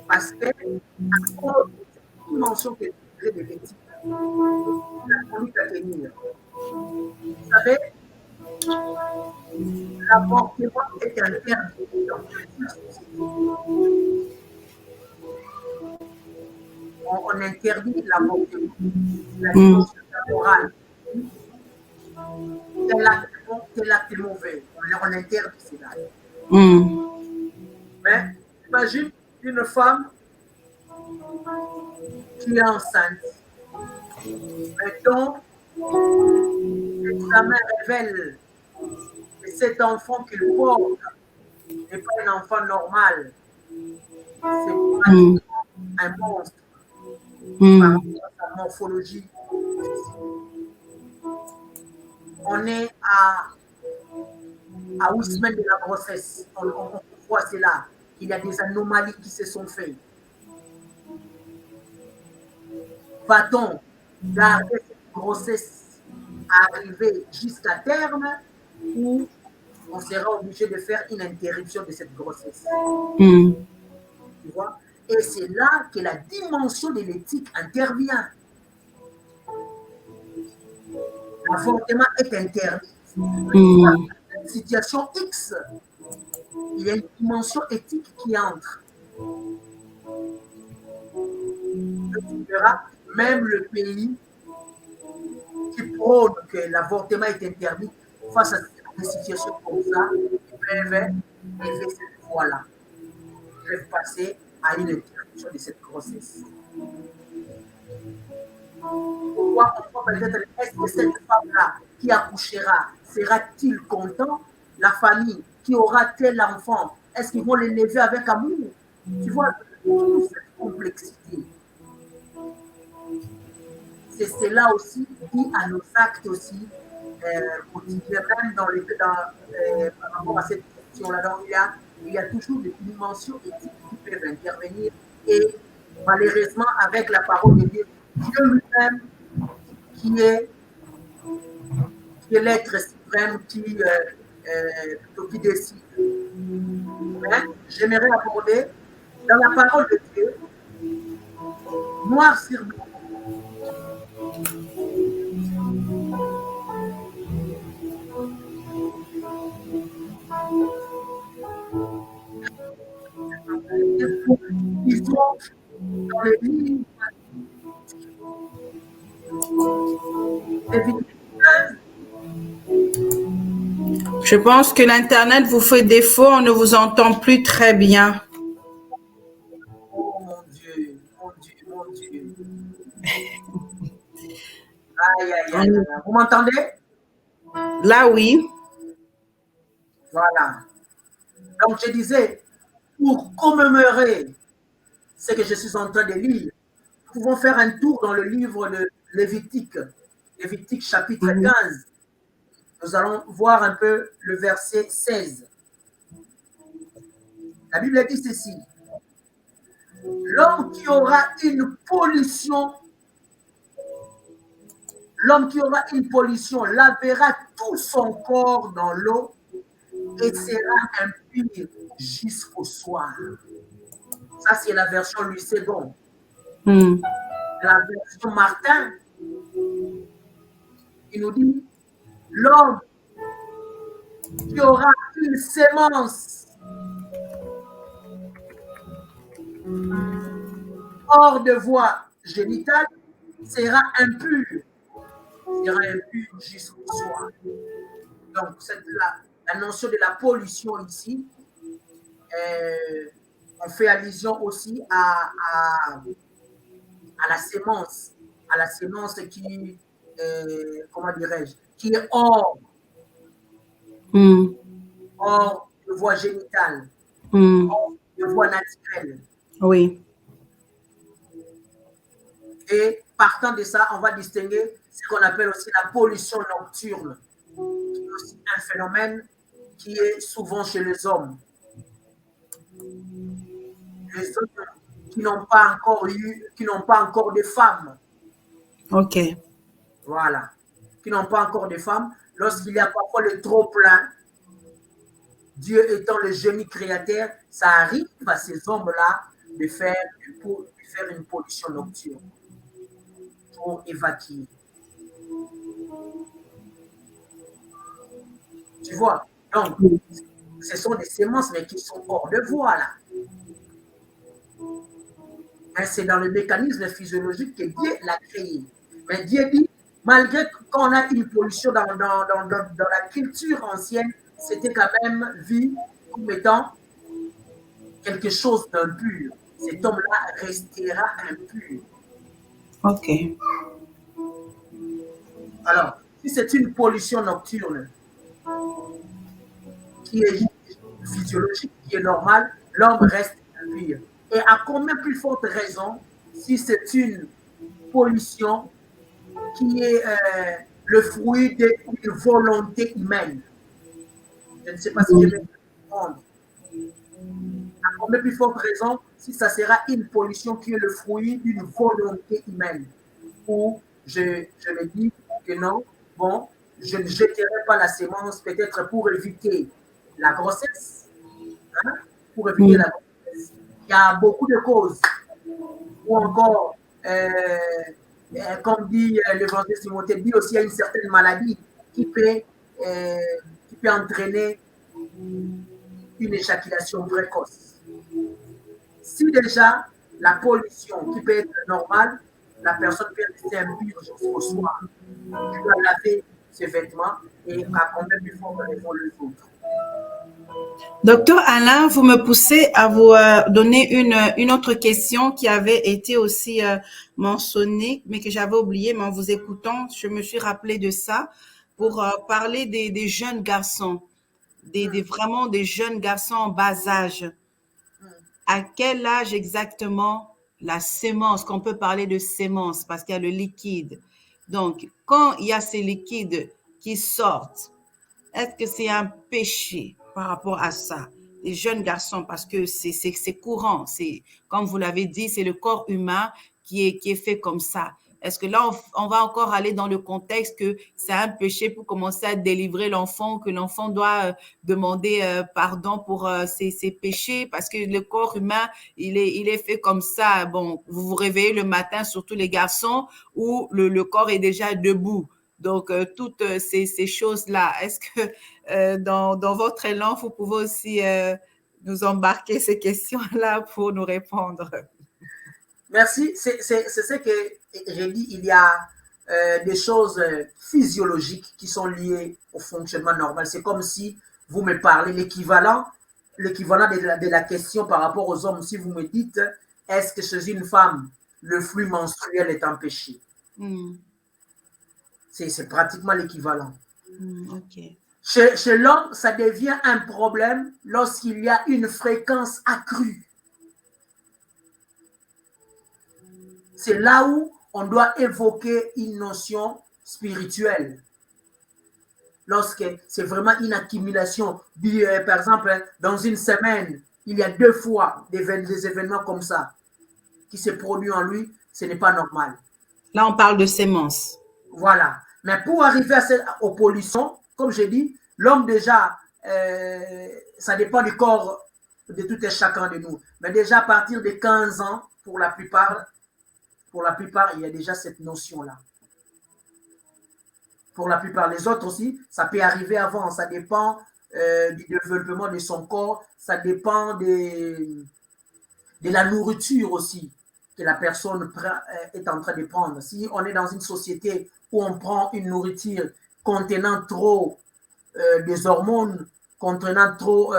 Parce que, à cause de cette dimension de l'éthique, la conduite à tenir. Vous savez, l'avortement est interdit dans plusieurs sociétés. On interdit l'avortement, la dimension morale. Tel acte mauvais. On interdit cela. Mais imagine une femme qui est enceinte. Mettons, l'examen révèle que cet enfant qu'il porte n'est pas un enfant normal. C'est un monstre par rapport à sa morphologie. On est à 8 semaines de la grossesse. On voit cela. Il y a des anomalies qui se sont faites. Va-t-on garder cette grossesse à arriver jusqu'à terme ou on sera obligé de faire une interruption de cette grossesse? Tu vois? Et c'est là que la dimension de l'éthique intervient. L'avortement est interdit. Dans une situation X, il y a une dimension éthique qui entre. Et tu verras, même le pays qui prône que l'avortement est interdit face à des situations comme ça, ils peuvent lever cette voie-là. Ils peuvent passer à une interruption de cette grossesse. Pourquoi on peut peut-être, est-ce que cette femme-là qui accouchera, sera-t-il content? La famille qui aura tel enfant, est-ce qu'ils vont l'élever avec amour? Tu vois, toute cette complexité. C'est cela aussi qui à nos actes aussi quotidiens, même par rapport à cette question-là. Donc, il y a toujours des dimensions éthiques qui peuvent intervenir et malheureusement, avec la parole de Dieu, Dieu lui-même qui est l'être suprême qui décide. Mais j'aimerais aborder dans la parole de Dieu, noir sur blanc. Ils sont dans le livre Je pense que l'Internet vous fait défaut, on ne vous entend plus très bien. Oh mon Dieu, mon Dieu, mon Dieu. Aïe, aïe, aïe. Vous m'entendez? Là, oui. Voilà. Donc, je disais, pour commémorer ce que je suis en train de lire, nous pouvons faire un tour dans le livre de Lévitique, Lévitique chapitre 15. Nous allons voir un peu le verset 16. La Bible dit ceci. L'homme qui aura une pollution lavera tout son corps dans l'eau et sera impur jusqu'au soir. Ça, c'est la version Louis II. La version Martin, il nous dit, l'homme qui aura une sémence hors de voie génitale sera impur jusqu'au soir. Donc, la notion de la pollution ici, on fait allusion aussi à la sémence, à la sémence qui, comment dirais-je, qui est hors de voie génitale, hors de voie naturelle. Oui. Et partant de ça, on va distinguer ce qu'on appelle aussi la pollution nocturne, qui est aussi un phénomène qui est souvent chez les hommes. Les hommes qui n'ont pas encore de femmes. OK. Voilà. Qui n'ont pas encore de femmes. Lorsqu'il y a parfois le trop-plein, Dieu étant le génie créateur, ça arrive à ces hommes-là de faire une pollution nocturne pour évacuer. Tu vois? Donc, ce sont des semences, mais qui sont hors de voie, là. Mais c'est dans le mécanisme physiologique que Dieu l'a créé. Mais Dieu dit, malgré qu'on a une pollution dans la culture ancienne, c'était quand même vu comme étant quelque chose d'impur. Cet homme-là restera impur. OK. Alors, si c'est une pollution nocturne qui est physiologique, qui est normale, l'homme reste impur. Et à combien plus forte raison si c'est une pollution qui est le fruit d'une volonté humaine. Je ne sais pas si je vais comprendre. À combien plus forte raison si ça sera une pollution qui est le fruit d'une volonté humaine. Ou je me dis que non, bon, je ne jeterai pas la sémence peut-être pour éviter la grossesse. Hein, pour éviter la grossesse. Il y a beaucoup de causes. Ou encore, comme dit l'évangile Timothée, dit aussi il y a une certaine maladie qui peut entraîner une éjaculation précoce. Si déjà la pollution qui peut être normale, la personne peut rester impure jusqu'au soir. Tu dois laver ses vêtements et à combien plus fort raison les autres. Docteur Alain, vous me poussez à vous donner une autre question qui avait été aussi mentionnée, mais que j'avais oubliée, mais en vous écoutant, je me suis rappelé de ça pour parler des jeunes garçons, vraiment des jeunes garçons en bas âge. À quel âge exactement la sémence, qu'on peut parler de sémence, parce qu'il y a le liquide. Donc, quand il y a ces liquides qui sortent, est-ce que c'est un péché par rapport à ça? Les jeunes garçons, parce que c'est courant, comme vous l'avez dit, c'est le corps humain qui est fait comme ça. Est-ce que là, on va encore aller dans le contexte que c'est un péché pour commencer à délivrer l'enfant, que l'enfant doit demander pardon pour ses péchés, parce que le corps humain, il est fait comme ça. Bon, vous vous réveillez le matin, surtout les garçons, où le corps est déjà debout. Donc, toutes ces choses-là, est-ce que dans votre élan, vous pouvez aussi nous embarquer ces questions-là pour nous répondre? Merci. C'est ce que j'ai dit. Il y a des choses physiologiques qui sont liées au fonctionnement normal. C'est comme si vous me parlez l'équivalent de la question par rapport aux hommes. Si vous me dites, est-ce que chez une femme, le flux menstruel est empêché? C'est pratiquement l'équivalent. Okay. Chez l'homme, ça devient un problème lorsqu'il y a une fréquence accrue. C'est là où on doit évoquer une notion spirituelle. Lorsque c'est vraiment une accumulation, par exemple, dans une semaine, il y a 2 fois des événements comme ça qui se produisent en lui, ce n'est pas normal. Là, on parle de sémence. Voilà. Mais pour arriver aux pollutions, comme je dis, l'homme déjà, ça dépend du corps de tout et chacun de nous. Mais déjà à partir de 15 ans, pour la plupart, il y a déjà cette notion-là. Pour la plupart, les autres aussi, ça peut arriver avant. Ça dépend du développement de son corps. Ça dépend de la nourriture aussi que la personne est en train de prendre. Si on est dans une société où on prend une nourriture contenant trop des hormones, contenant trop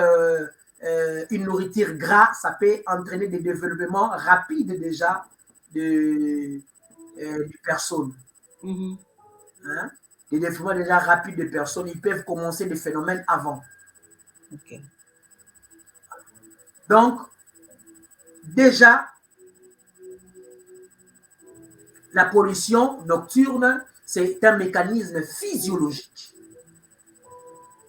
une nourriture grasse, ça peut entraîner des développements rapides déjà de personnes. Mhm. Hein? Les défoulements déjà rapides de personnes, ils peuvent commencer des phénomènes avant. Ok. Donc, déjà, la pollution nocturne, c'est un mécanisme physiologique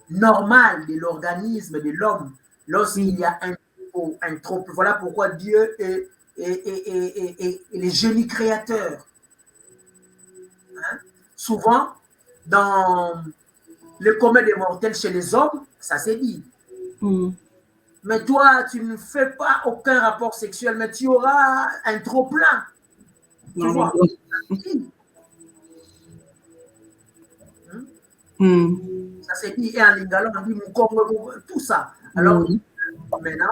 normal de l'organisme de l'homme lorsqu'il y a un trop. Voilà pourquoi Dieu est le génie créateur. Hein? Souvent, dans le commun des mortels chez les hommes, ça s'est dit. Mais toi, tu ne fais pas aucun rapport sexuel, mais tu auras un trop plein. Tu vois? Ça s'est dit, et en lingala, on dit Mukongo, tout ça. Alors, maintenant,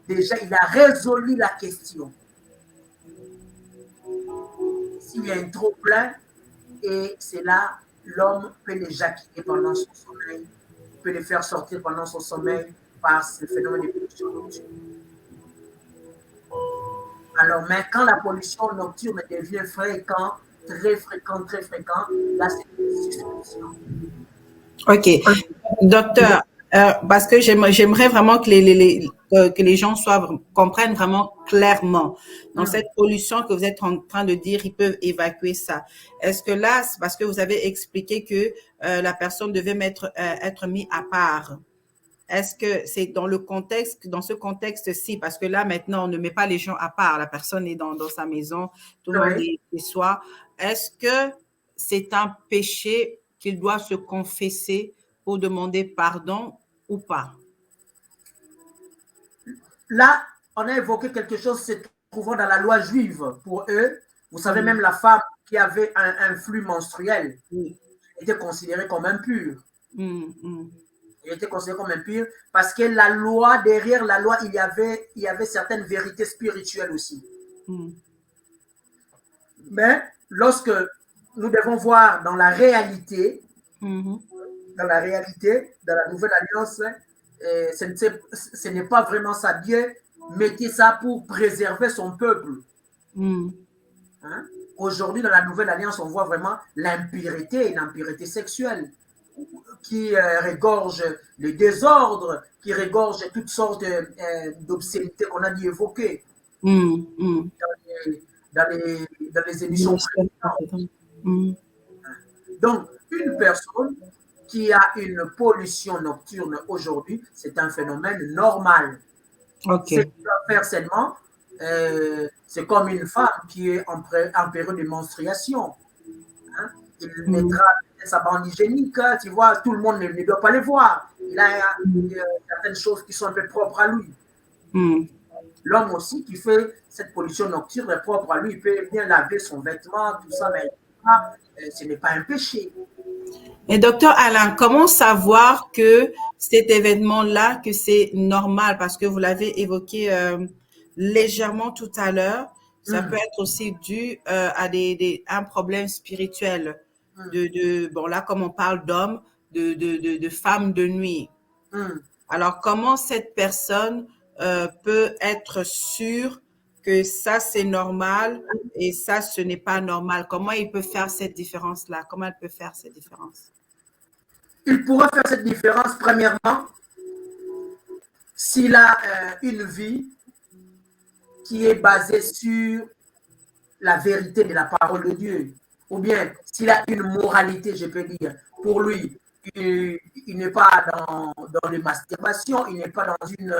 déjà, il a résolu la question. S'il y a un trop plein, et c'est là, l'homme peut l'éjaculer pendant son sommeil, peut le faire sortir pendant son sommeil par ce phénomène de pollution nocturne. Alors, mais quand la pollution nocturne devient fréquente, très fréquent, là, c'est une suspicion. Ok. Docteur, parce que j'aimerais vraiment que les gens comprennent vraiment clairement. Dans cette pollution que vous êtes en train de dire, ils peuvent évacuer ça. Est-ce que là, c'est parce que vous avez expliqué que la personne devait être mise à part? Est-ce que c'est dans ce contexte-ci, parce que là, maintenant, on ne met pas les gens à part, la personne est dans sa maison, tout le monde est chez soi. Est-ce que c'est un péché qu'il doit se confesser pour demander pardon ou pas? Là, on a évoqué quelque chose se trouvant dans la loi juive. Pour eux, vous savez, même la femme qui avait un flux menstruel était considérée comme impure. Il était considéré comme impur parce que la loi, derrière la loi, il y avait certaines vérités spirituelles aussi. Mais lorsque nous devons voir dans la réalité, dans la nouvelle alliance, ce n'est pas vraiment ça. Dieu mettait ça pour préserver son peuple. Hein? Aujourd'hui, dans la nouvelle alliance, on voit vraiment l'impureté sexuelle qui regorge le désordre, qui regorge toutes sortes d'obscénités qu'on a dit évoquer dans les émissions précédentes. Donc, une personne qui a une pollution nocturne aujourd'hui, c'est un phénomène normal. C'est faire seulement, c'est comme une femme qui est en période de menstruation. Hein? Il mettra sa bande hygiénique, tu vois, tout le monde ne doit pas les voir. Il a certaines choses qui sont un peu propres à lui. L'homme aussi qui fait cette pollution nocturne est propre à lui, il peut bien laver son vêtement, tout ça, mais ce n'est pas un péché. Et docteur Alain, comment savoir que cet événement-là, que c'est normal, parce que vous l'avez évoqué légèrement tout à l'heure, ça peut être aussi dû à un problème spirituel. Bon, là, comme on parle d'hommes, de femmes de nuit. Alors, comment cette personne peut être sûre que ça, c'est normal et ça, ce n'est pas normal? Comment il peut faire cette différence-là? Comment elle peut faire cette différence? Il pourra faire cette différence, premièrement, s'il a une vie qui est basée sur la vérité de la parole de Dieu, ou bien s'il a une moralité, je peux dire, pour lui, il n'est pas dans les masturbations, il n'est pas dans une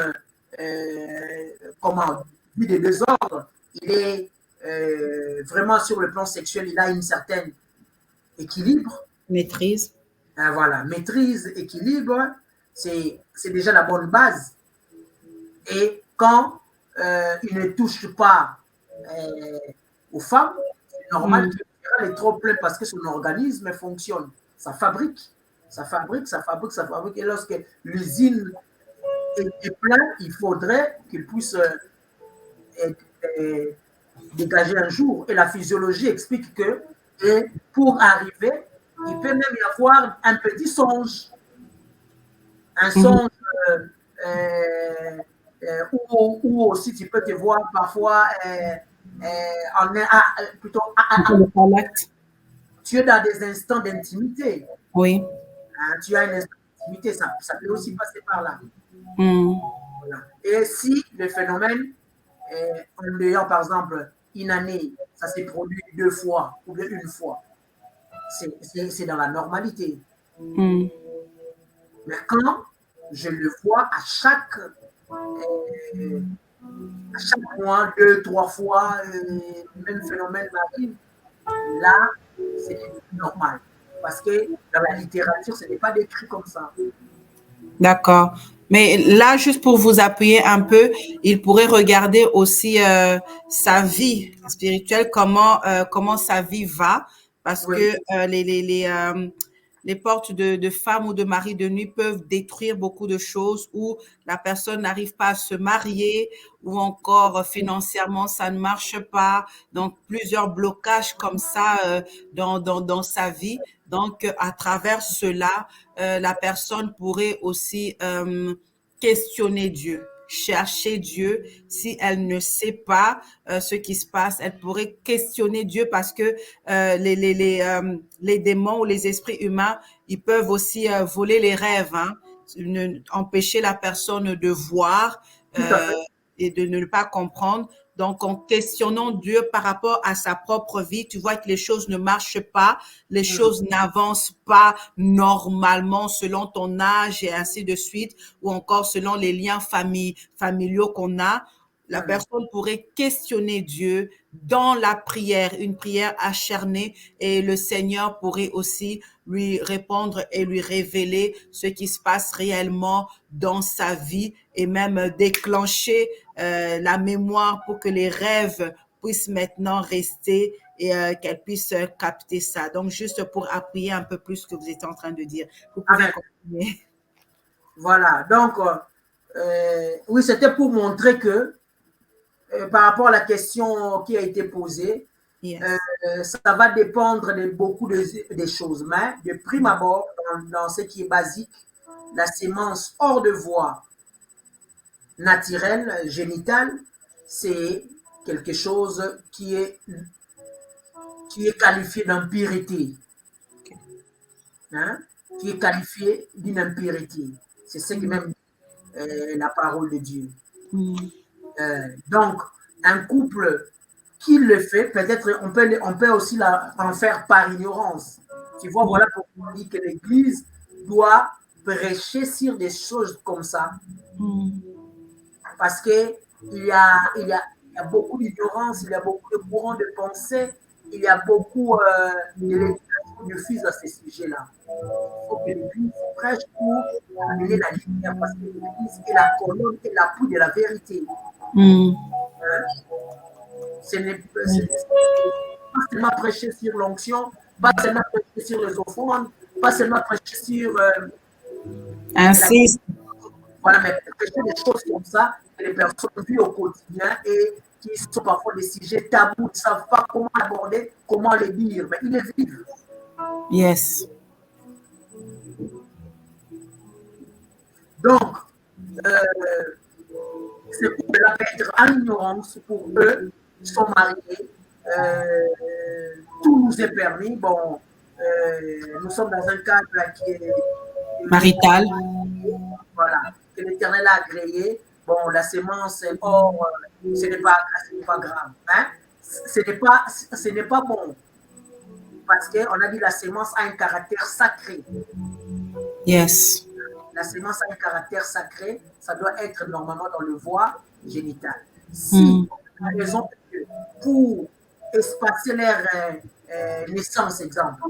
vie de désordre, il est vraiment sur le plan sexuel, il a une certaine équilibre. Maîtrise. Voilà, maîtrise, équilibre, c'est déjà la bonne base. Et quand il ne touche pas aux femmes, c'est normal qu'il y ait trop plein parce que son organisme fonctionne. Ça fabrique. Et lorsque l'usine est pleine, il faudrait qu'il puisse dégager un jour. Et la physiologie explique que pour arriver, il peut même y avoir un petit songe. Un songe où aussi tu peux te voir parfois plutôt, tu es dans des instants d'intimité. Oui. Tu as une instant d'intimité, ça peut aussi passer par là. Voilà. Et si le phénomène, en ayant par exemple une année, ça s'est produit 2 fois ou bien 1 fois, c'est dans la normalité. Mais quand je le vois à chaque mois, 2, 3 fois, le même phénomène m'arrive, là, c'est normal. Parce que dans la littérature, ce n'est pas décrit comme ça. D'accord. Mais là, juste pour vous appuyer un peu, il pourrait regarder aussi sa vie spirituelle, comment sa vie va, parce Oui. que les portes de femmes ou de maris de nuit peuvent détruire beaucoup de choses, où la personne n'arrive pas à se marier, ou encore financièrement ça ne marche pas. Donc plusieurs blocages comme ça dans sa vie. Donc à travers cela, la personne pourrait aussi questionner Dieu, chercher Dieu. Si elle ne sait pas ce qui se passe, elle pourrait questionner Dieu, parce que les démons ou les esprits humains, ils peuvent aussi voler les rêves, hein, empêcher la personne de voir et de ne pas comprendre. Donc, en questionnant Dieu par rapport à sa propre vie, tu vois que les choses ne marchent pas, les choses n'avancent pas normalement selon ton âge et ainsi de suite, ou encore selon les liens familiaux qu'on a. La personne pourrait questionner Dieu dans la prière, une prière acharnée, et le Seigneur pourrait aussi lui répondre et lui révéler ce qui se passe réellement dans sa vie, et même déclencher la mémoire pour que les rêves puissent maintenant rester et qu'elle puisse capter ça. Donc, juste pour appuyer un peu plus ce que vous étiez en train de dire. Vous pouvez continuer. Voilà. Donc, oui, c'était pour montrer que par rapport à la question qui a été posée, ça va dépendre de beaucoup de choses. Mais de prime abord, dans ce qui est basique, la sémence hors de voie naturelle, génitale, c'est quelque chose qui est qualifié d'impureté. Hein? Qui est qualifié d'une impureté. C'est ce que même la parole de Dieu. Donc, un couple qui le fait, peut-être on peut aussi en faire par ignorance. Tu vois, voilà pourquoi on dit que l'Église doit prêcher sur des choses comme ça. Parce qu'il y a beaucoup d'ignorance, il y a beaucoup de courants de pensée, il y a beaucoup d'éducation de fils à ces sujets-là. Il faut que l'Église prêche pour amener la lumière, parce que l'Église est la colonne et l'appui de la vérité. Ce n'est pas seulement prêcher sur l'onction, pas seulement prêcher sur les offrandes, pas seulement prêcher sur... Ainsi. Voilà, mais prêcher des choses comme ça, que les personnes vivent au quotidien et qui sont parfois des sujets tabous, ne savent pas comment aborder, comment les dire, mais ils les vivent. Yes. Donc, c'est pour la mettre en ignorance pour eux, ils sont mariés, tout nous est permis. Bon, nous sommes dans un cadre qui est marital. Voilà, que l'Éternel a agréé. Bon, la sémence, or, ce n'est pas grave. Hein? Ce n'est pas bon. Parce qu'on a dit la sémence a un caractère sacré. Yes. La sémence a un caractère sacré, ça doit être normalement dans le voie génital. Si on a raison que pour espacer leur naissance, exemple,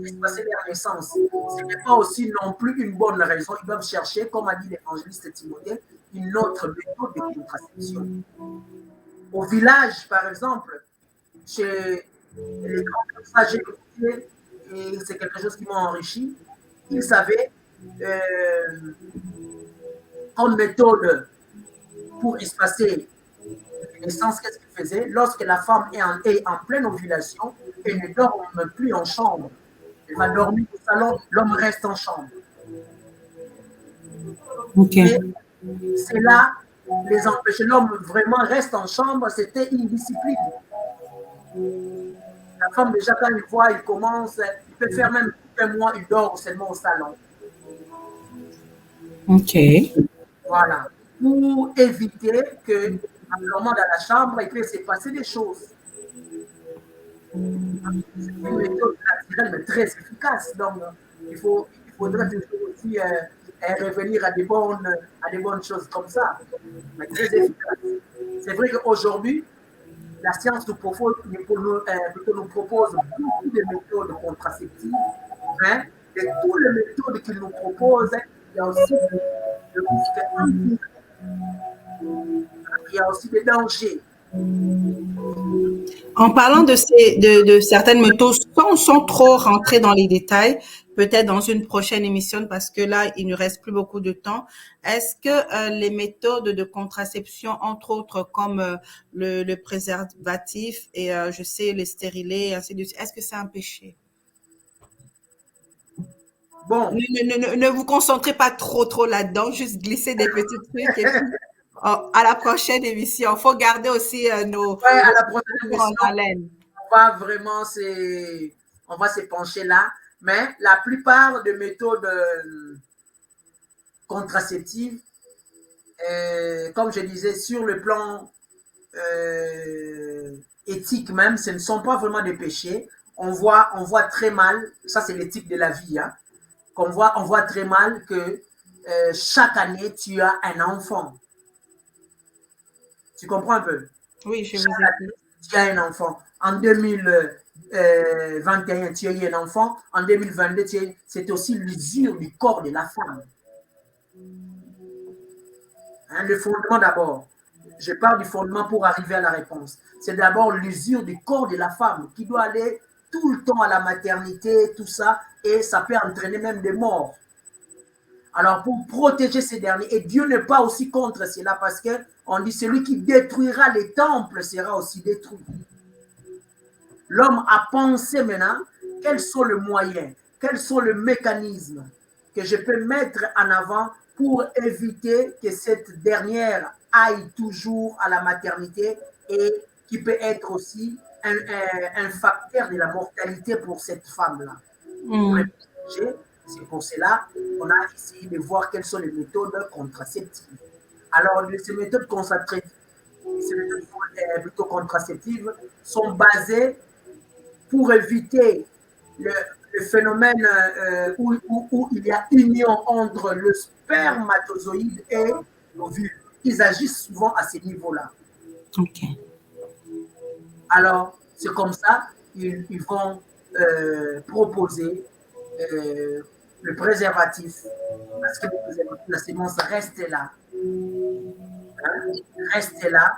espacer leur naissance, ce n'est pas aussi non plus une bonne raison. Ils doivent chercher, comme a dit l'évangéliste Timothée, une autre méthode de contraception. Au village, par exemple, chez les grands sages, et c'est quelque chose qui m'a enrichi, ils savaient comme méthode pour espacer la naissance, qu'est-ce qu'ils faisaient? Lorsque la femme est en pleine ovulation, elle ne dort plus en chambre. Elle va dormir au salon, l'homme reste en chambre. Okay. C'est là les empêcher. L'homme vraiment reste en chambre, c'était une discipline. La femme, déjà, quand il voit, il commence, il peut faire même un mois, il dort seulement au salon. Ok. Voilà. Pour éviter que, en dormant dans la chambre, il peut se passer des choses. C'est une méthode naturelle, mais très efficace. Donc, il faudrait toujours aussi revenir à des bonnes choses comme ça, mais très efficace. C'est vrai qu'aujourd'hui, la science nous propose beaucoup de méthodes contraceptives, mais de toutes les méthodes qu'il nous propose, il y a aussi de risques, il y a aussi des dangers. En parlant de certaines méthodes, sans trop rentrer dans les détails, peut-être dans une prochaine émission, parce que là, il ne reste plus beaucoup de temps. Est-ce que les méthodes de contraception, entre autres, comme le préservatif et je sais, les stérilés, ainsi de suite, est-ce que c'est un péché? Bon. Ne vous concentrez pas trop là-dedans, juste glisser des petits trucs et puis à la prochaine émission. Il faut garder aussi nos à la prochaine émission, en haleine. On va se pencher là, mais la plupart des méthodes contraceptives, comme je disais, sur le plan éthique même, ce ne sont pas vraiment des péchés. On voit très mal, ça c'est l'éthique de la vie, hein, on voit très mal que chaque année, tu as un enfant. Tu comprends un peu? Oui, je vous écoute. Tu as un enfant. En 2021, tu as eu un enfant. En 2022, c'est aussi l'usure du corps de la femme. Hein, le fondement d'abord. Je parle du fondement pour arriver à la réponse. C'est d'abord l'usure du corps de la femme qui doit aller tout le temps à la maternité, tout ça, et ça peut entraîner même des morts. Alors, pour protéger ces derniers, et Dieu n'est pas aussi contre cela parce qu'on dit celui qui détruira les temples sera aussi détruit. L'homme a pensé maintenant quels sont les moyens, quels sont les mécanismes que je peux mettre en avant pour éviter que cette dernière aille toujours à la maternité et qui peut être aussi un facteur de la mortalité pour cette femme-là. C'est pour cela qu'on a essayé de voir quelles sont les méthodes contraceptives. Alors, ces méthodes contraceptives sont basées pour éviter le phénomène où il y a union entre le spermatozoïde et l'ovule. Ils agissent souvent à ce niveau-là. Ok. Alors, c'est comme ça, ils vont proposer le préservatif, parce que la sémence reste là. Hein, reste là.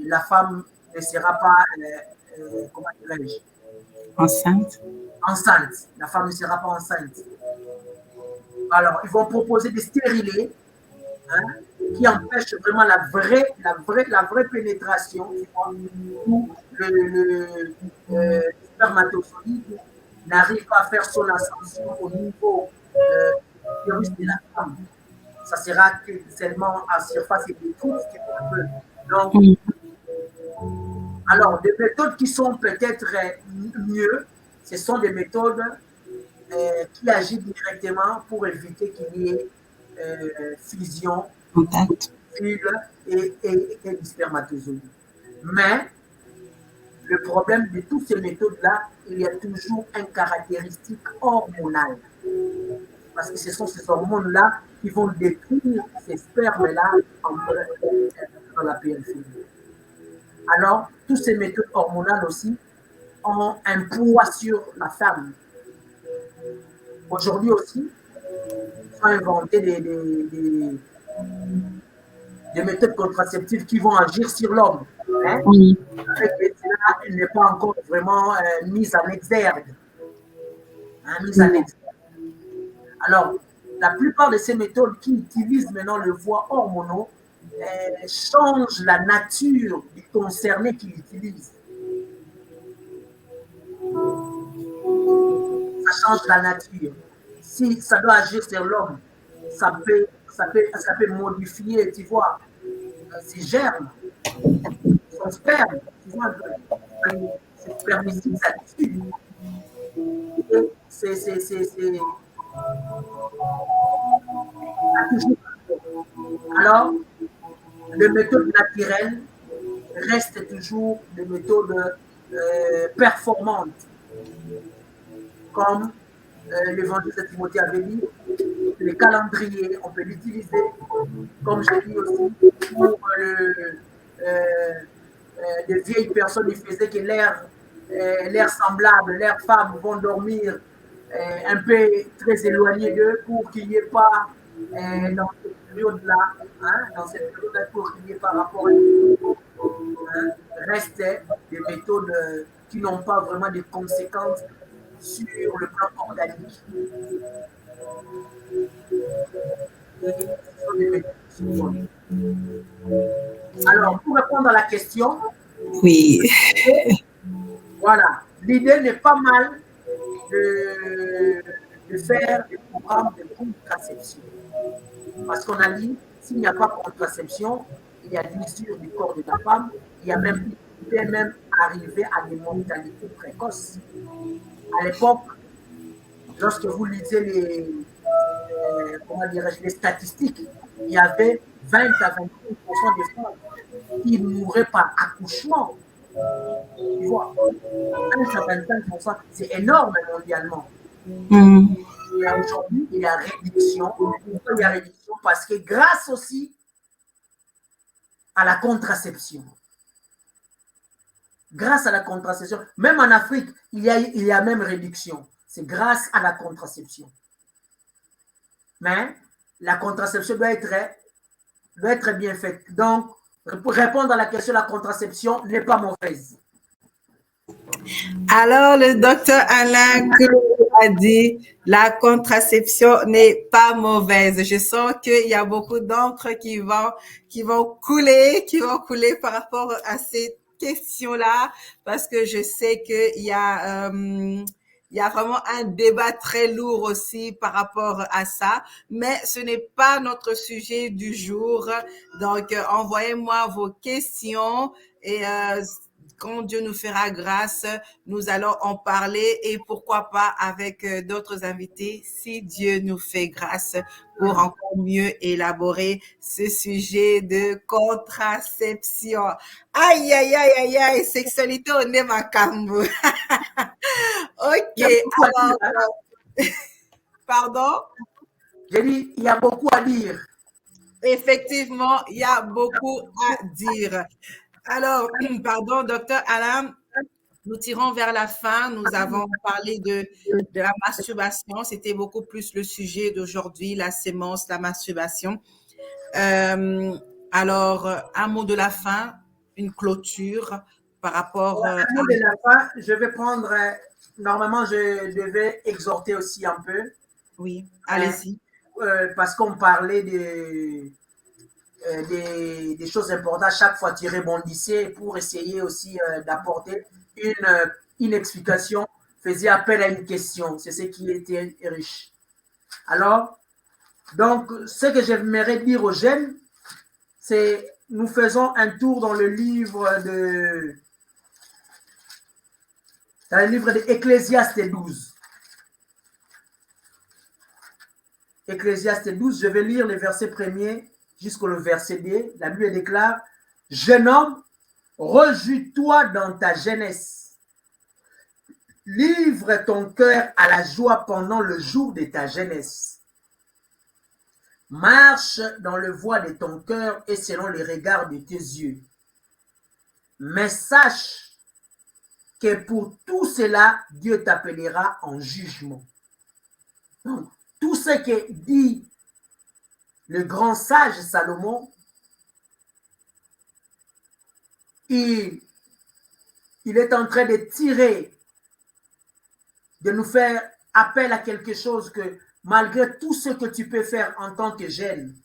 La femme ne sera pas, comment dirais-je, enceinte. La femme ne sera pas enceinte. Alors, ils vont proposer des stérilés, hein, qui empêchent vraiment la vraie pénétration, où le spermatozoïde n'arrive pas à faire son ascension au niveau du virus de la femme. Ça sera que seulement à surface et détruite. Donc, alors, des méthodes qui sont peut-être mieux, ce sont des méthodes qui agissent directement pour éviter qu'il y ait fusion, et du spermatozoïde. Mais le problème de toutes ces méthodes-là, il y a toujours une caractéristique hormonale. Parce que ce sont ces hormones-là qui vont détruire ces spermes-là dans la périphérie. Alors, toutes ces méthodes hormonales aussi ont un poids sur la femme. Aujourd'hui aussi, ils ont inventé des méthodes contraceptives qui vont agir sur l'homme. Hein? Oui. Avec cela, elle n'est pas encore vraiment mise en exergue. Alors, la plupart de ces méthodes qui utilisent maintenant le voies hormonaux changent la nature du concerné qui l'utilise. Ça change la nature. Si ça doit agir sur l'homme, ça peut modifier, tu vois, ses germes, son sperme, c'est permissible, ça tue. Alors, les méthodes naturelles restent toujours des méthodes performantes, comme l'évangile de Timothée avait dit, les calendriers, on peut l'utiliser, comme je dis aussi, pour des vieilles personnes, ils faisaient que l'air semblable, leurs femmes vont dormir un peu très éloigné d'eux pour qu'il n'y ait pas dans cette période-là, pour qu'il n'y ait pas rapport restaient des méthodes qui n'ont pas vraiment de conséquences sur le plan organique. Alors, pour répondre à la question, oui. Voilà, l'idée n'est pas mal de faire des programmes de contraception. Parce qu'on a dit, s'il n'y a pas de contraception, il y a l'usure du corps de la femme, il y a même arrivé à des mortalités précoces. À l'époque, lorsque vous lisez les statistiques, il y avait 20 à 25% des femmes qui mouraient par accouchement. Tu vois, 20 à 25%, c'est énorme mondialement. Et aujourd'hui, il y a réduction. Pourquoi il y a réduction? Parce que grâce aussi à la contraception. Grâce à la contraception, même en Afrique, il y a même réduction. C'est grâce à la contraception. Mais la contraception doit être bien faite. Donc, pour répondre à la question, la contraception n'est pas mauvaise. Alors, le docteur Alain a dit la contraception n'est pas mauvaise. Je sens qu'il y a beaucoup d'encre qui vont couler par rapport à cette question-là, parce que je sais qu'il y a vraiment un débat très lourd aussi par rapport à ça, mais ce n'est pas notre sujet du jour. Donc, envoyez-moi vos questions et quand Dieu nous fera grâce, nous allons en parler et pourquoi pas avec d'autres invités si Dieu nous fait grâce pour encore mieux élaborer ce sujet de contraception. Aïe, aïe, aïe, aïe, aïe, sexualité on est macambo. Ok, alors, pardon? J'ai dit, il y a beaucoup à dire. Effectivement, il y a beaucoup à dire. Alors, pardon, docteur Alain, nous tirons vers la fin. Nous avons parlé de la masturbation. C'était beaucoup plus le sujet d'aujourd'hui, la sémence, la masturbation. Alors, un mot de la fin, une clôture par rapport un mot de la fin, je vais prendre, normalement, je devais exhorter aussi un peu. Oui, allez-y. Parce qu'on parlait des choses importantes. Chaque fois, tu rebondissais pour essayer aussi d'apporter une explication, faisait appel à une question. C'est ce qui était riche. Alors, donc, ce que j'aimerais dire aux jeunes, c'est nous faisons un tour dans le livre de Ecclésiaste 12. Ecclésiaste 12, je vais lire les versets premiers jusqu'au verset 2. La Bible déclare: jeune homme, rejouis-toi dans ta jeunesse. Livre ton cœur à la joie pendant le jour de ta jeunesse. Marche dans le voie de ton cœur et selon les regards de tes yeux. Mais sache que pour tout cela, Dieu t'appellera en jugement. Donc, tout ce que dit le grand sage Salomon, il est en train de tirer, de nous faire appel à quelque chose que malgré tout ce que tu peux faire en tant que jeune,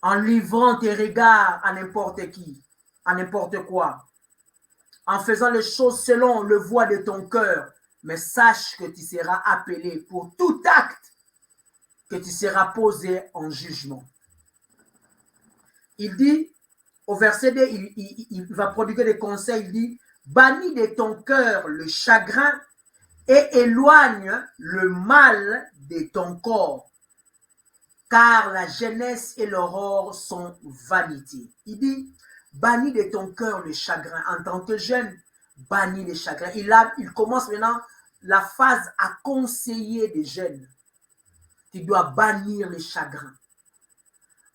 en livrant tes regards à n'importe qui, à n'importe quoi, en faisant les choses selon le voie de ton cœur, mais sache que tu seras appelé pour tout acte, que tu seras posé en jugement. Il dit, au verset 2, il va prodiguer des conseils, il dit, bannis de ton cœur le chagrin et éloigne le mal de ton corps, car la jeunesse et l'aurore sont vanité. Il dit, bannis de ton cœur le chagrin. En tant que jeune, bannis le chagrin. Il commence maintenant la phase à conseiller des jeunes. Tu dois bannir les chagrins.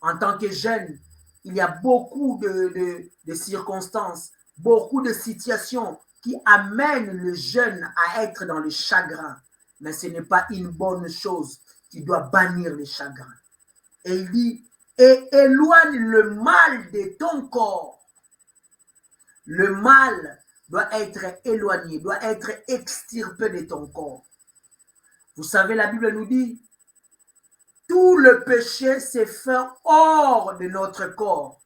En tant que jeune, il y a beaucoup de circonstances, beaucoup de situations qui amènent le jeune à être dans le chagrin. Mais ce n'est pas une bonne chose. Tu dois bannir les chagrins. Et il dit, et éloigne le mal de ton corps. Le mal doit être éloigné, doit être extirpé de ton corps. Vous savez, la Bible nous dit, tout le péché s'est fait hors de notre corps.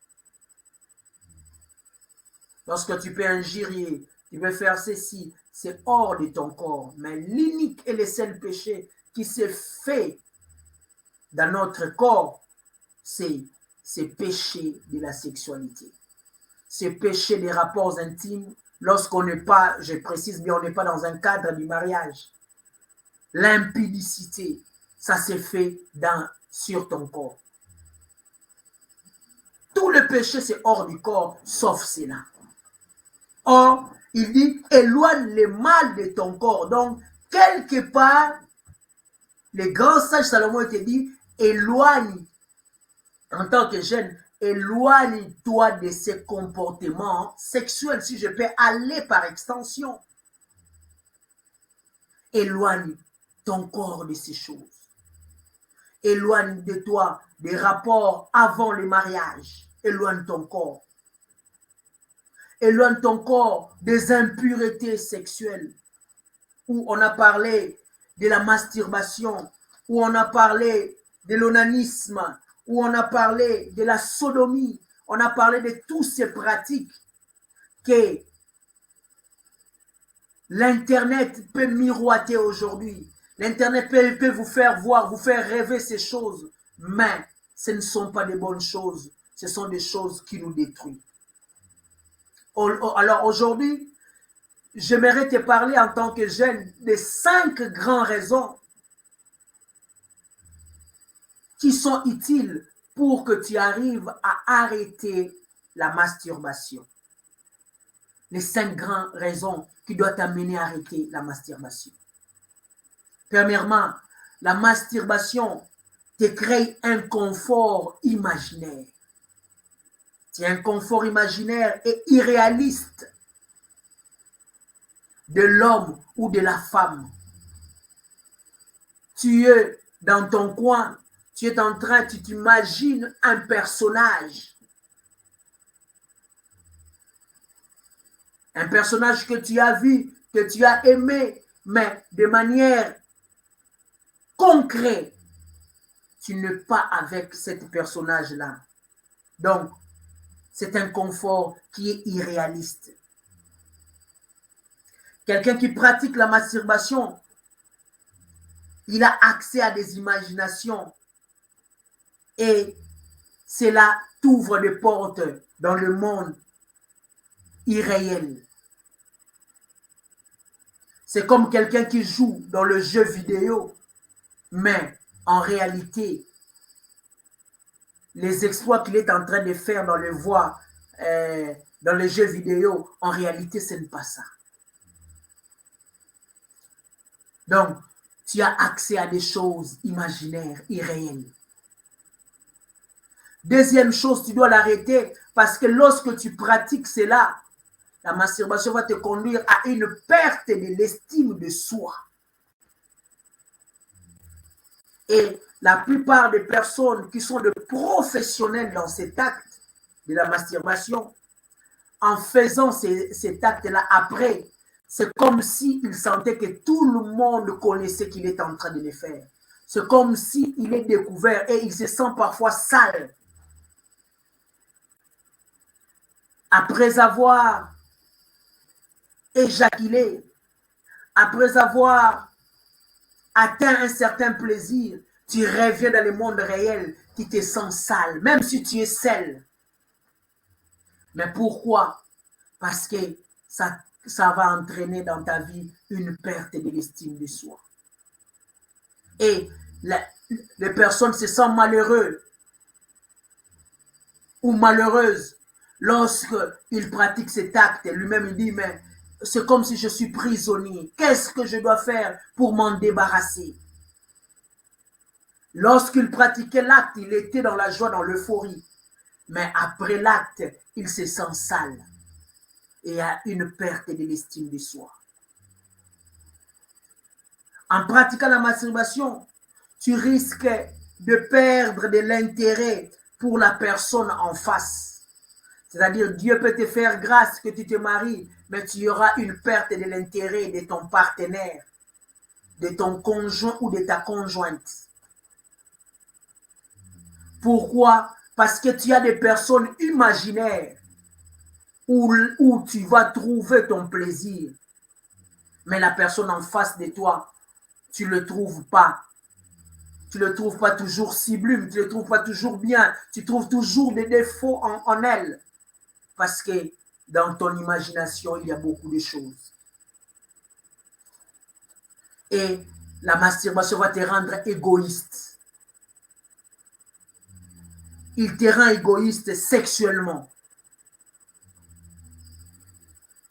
Lorsque tu peux injurier, tu peux faire ceci, c'est hors de ton corps. Mais l'unique et le seul péché qui s'est fait dans notre corps, c'est péché de la sexualité. C'est péché des rapports intimes lorsqu'on n'est pas, je précise bien, on n'est pas dans un cadre du mariage. L'impudicité, ça s'est fait sur ton corps. Tout le péché, c'est hors du corps, sauf cela. Or, il dit, éloigne le mal de ton corps. Donc, quelque part, le grand sage Salomon te dit, éloigne, en tant que jeune, éloigne-toi de ces comportements sexuels, si je peux aller par extension. Éloigne ton corps de ces choses. Éloigne de toi des rapports avant le mariage. Éloigne ton corps. Éloigne ton corps des impuretés sexuelles. Où on a parlé de la masturbation, où on a parlé de l'onanisme, où on a parlé de la sodomie, on a parlé de toutes ces pratiques que l'Internet peut miroiter aujourd'hui. L'Internet peut vous faire voir, vous faire rêver ces choses, mais ce ne sont pas des bonnes choses, ce sont des choses qui nous détruisent. Alors aujourd'hui, j'aimerais te parler en tant que jeune des 5 grandes raisons qui sont utiles pour que tu arrives à arrêter la masturbation. Les 5 grandes raisons qui doivent t'amener à arrêter la masturbation. Premièrement, la masturbation te crée un confort imaginaire. C'est un confort imaginaire et irréaliste de l'homme ou de la femme. Tu es dans ton coin, tu es en train, tu t'imagines un personnage. Un personnage que tu as vu, que tu as aimé, mais de manière concrète, tu n'es pas avec ce personnage-là. Donc, c'est un confort qui est irréaliste. Quelqu'un qui pratique la masturbation, il a accès à des imaginations et cela t'ouvre des portes dans le monde irréel. C'est comme quelqu'un qui joue dans le jeu vidéo, mais en réalité, les exploits qu'il est en train de faire dans le voie, dans les jeux vidéo, en réalité, ce n'est pas ça. Donc, tu as accès à des choses imaginaires, irréelles. Deuxième chose, tu dois l'arrêter parce que lorsque tu pratiques cela, la masturbation va te conduire à une perte de l'estime de soi. Et la plupart des personnes qui sont de professionnels dans cet acte de la masturbation, en faisant cet acte-là après, c'est comme s'il sentait que tout le monde connaissait qu'il est en train de le faire. C'est comme s'il est découvert et il se sent parfois sale. Après avoir éjaculé, après avoir atteint un certain plaisir, tu reviens dans le monde réel qui te sent sale, même si tu es seul. Mais pourquoi? Parce que ça va entraîner dans ta vie une perte de l'estime de soi. Et les personnes se sentent malheureuses ou malheureuses lorsqu'ils pratiquent cet acte. Lui-même, il dit, mais c'est comme si je suis prisonnier. Qu'est-ce que je dois faire pour m'en débarrasser? Lorsqu'il pratiquait l'acte, il était dans la joie, dans l'euphorie. Mais après l'acte, il se sent sale et a une perte de l'estime de soi. En pratiquant la masturbation, tu risques de perdre de l'intérêt pour la personne en face. C'est-à-dire, Dieu peut te faire grâce que tu te maries, mais tu auras une perte de l'intérêt de ton partenaire, de ton conjoint ou de ta conjointe. Pourquoi? Parce que tu as des personnes imaginaires où tu vas trouver ton plaisir. Mais la personne en face de toi, tu ne le trouves pas. Tu ne le trouves pas toujours sublime, tu ne le trouves pas toujours bien. Tu trouves toujours des défauts en elle. Parce que dans ton imagination, il y a beaucoup de choses. Et la masturbation va te rendre égoïste. Il te rend égoïste sexuellement.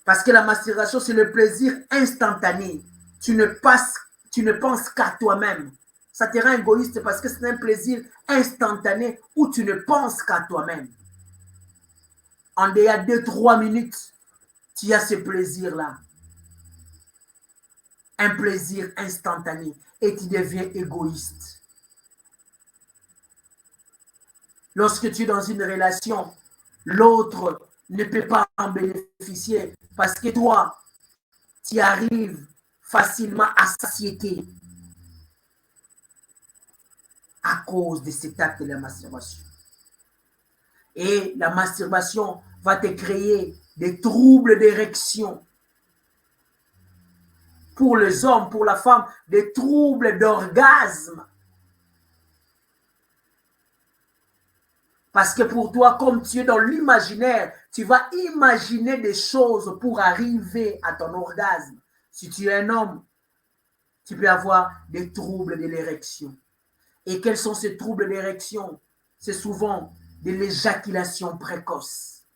Parce que la masturbation, c'est le plaisir instantané. Tu ne penses qu'à toi-même. Ça te rend égoïste parce que c'est un plaisir instantané où tu ne penses qu'à toi-même. En dehors de 2-3 minutes, tu as ce plaisir-là. Un plaisir instantané. Et tu deviens égoïste. Lorsque tu es dans une relation, l'autre ne peut pas en bénéficier parce que toi, tu arrives facilement à satiété à cause de cet acte de la masturbation. Et la masturbation va te créer des troubles d'érection. Pour les hommes, pour la femme, des troubles d'orgasme. Parce que pour toi, comme tu es dans l'imaginaire, tu vas imaginer des choses pour arriver à ton orgasme. Si tu es un homme, tu peux avoir des troubles de l'érection. Et quels sont ces troubles d'érection? C'est souvent de l'éjaculation précoce.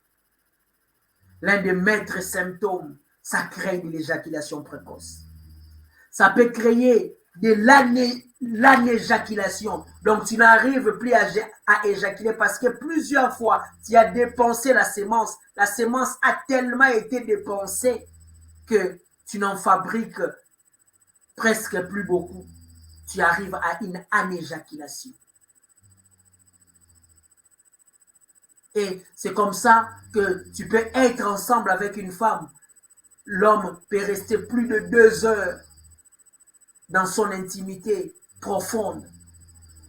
L'un des maîtres symptômes, ça crée de l'éjaculation précoce. Ça peut créer de l'anéjaculation. Donc, tu n'arrives plus à éjaculer parce que plusieurs fois, tu as dépensé la sémence. La sémence a tellement été dépensée que tu n'en fabriques presque plus beaucoup. Tu arrives à une anéjaculation. Et c'est comme ça que tu peux être ensemble avec une femme. L'homme peut rester plus de 2 heures dans son intimité profonde.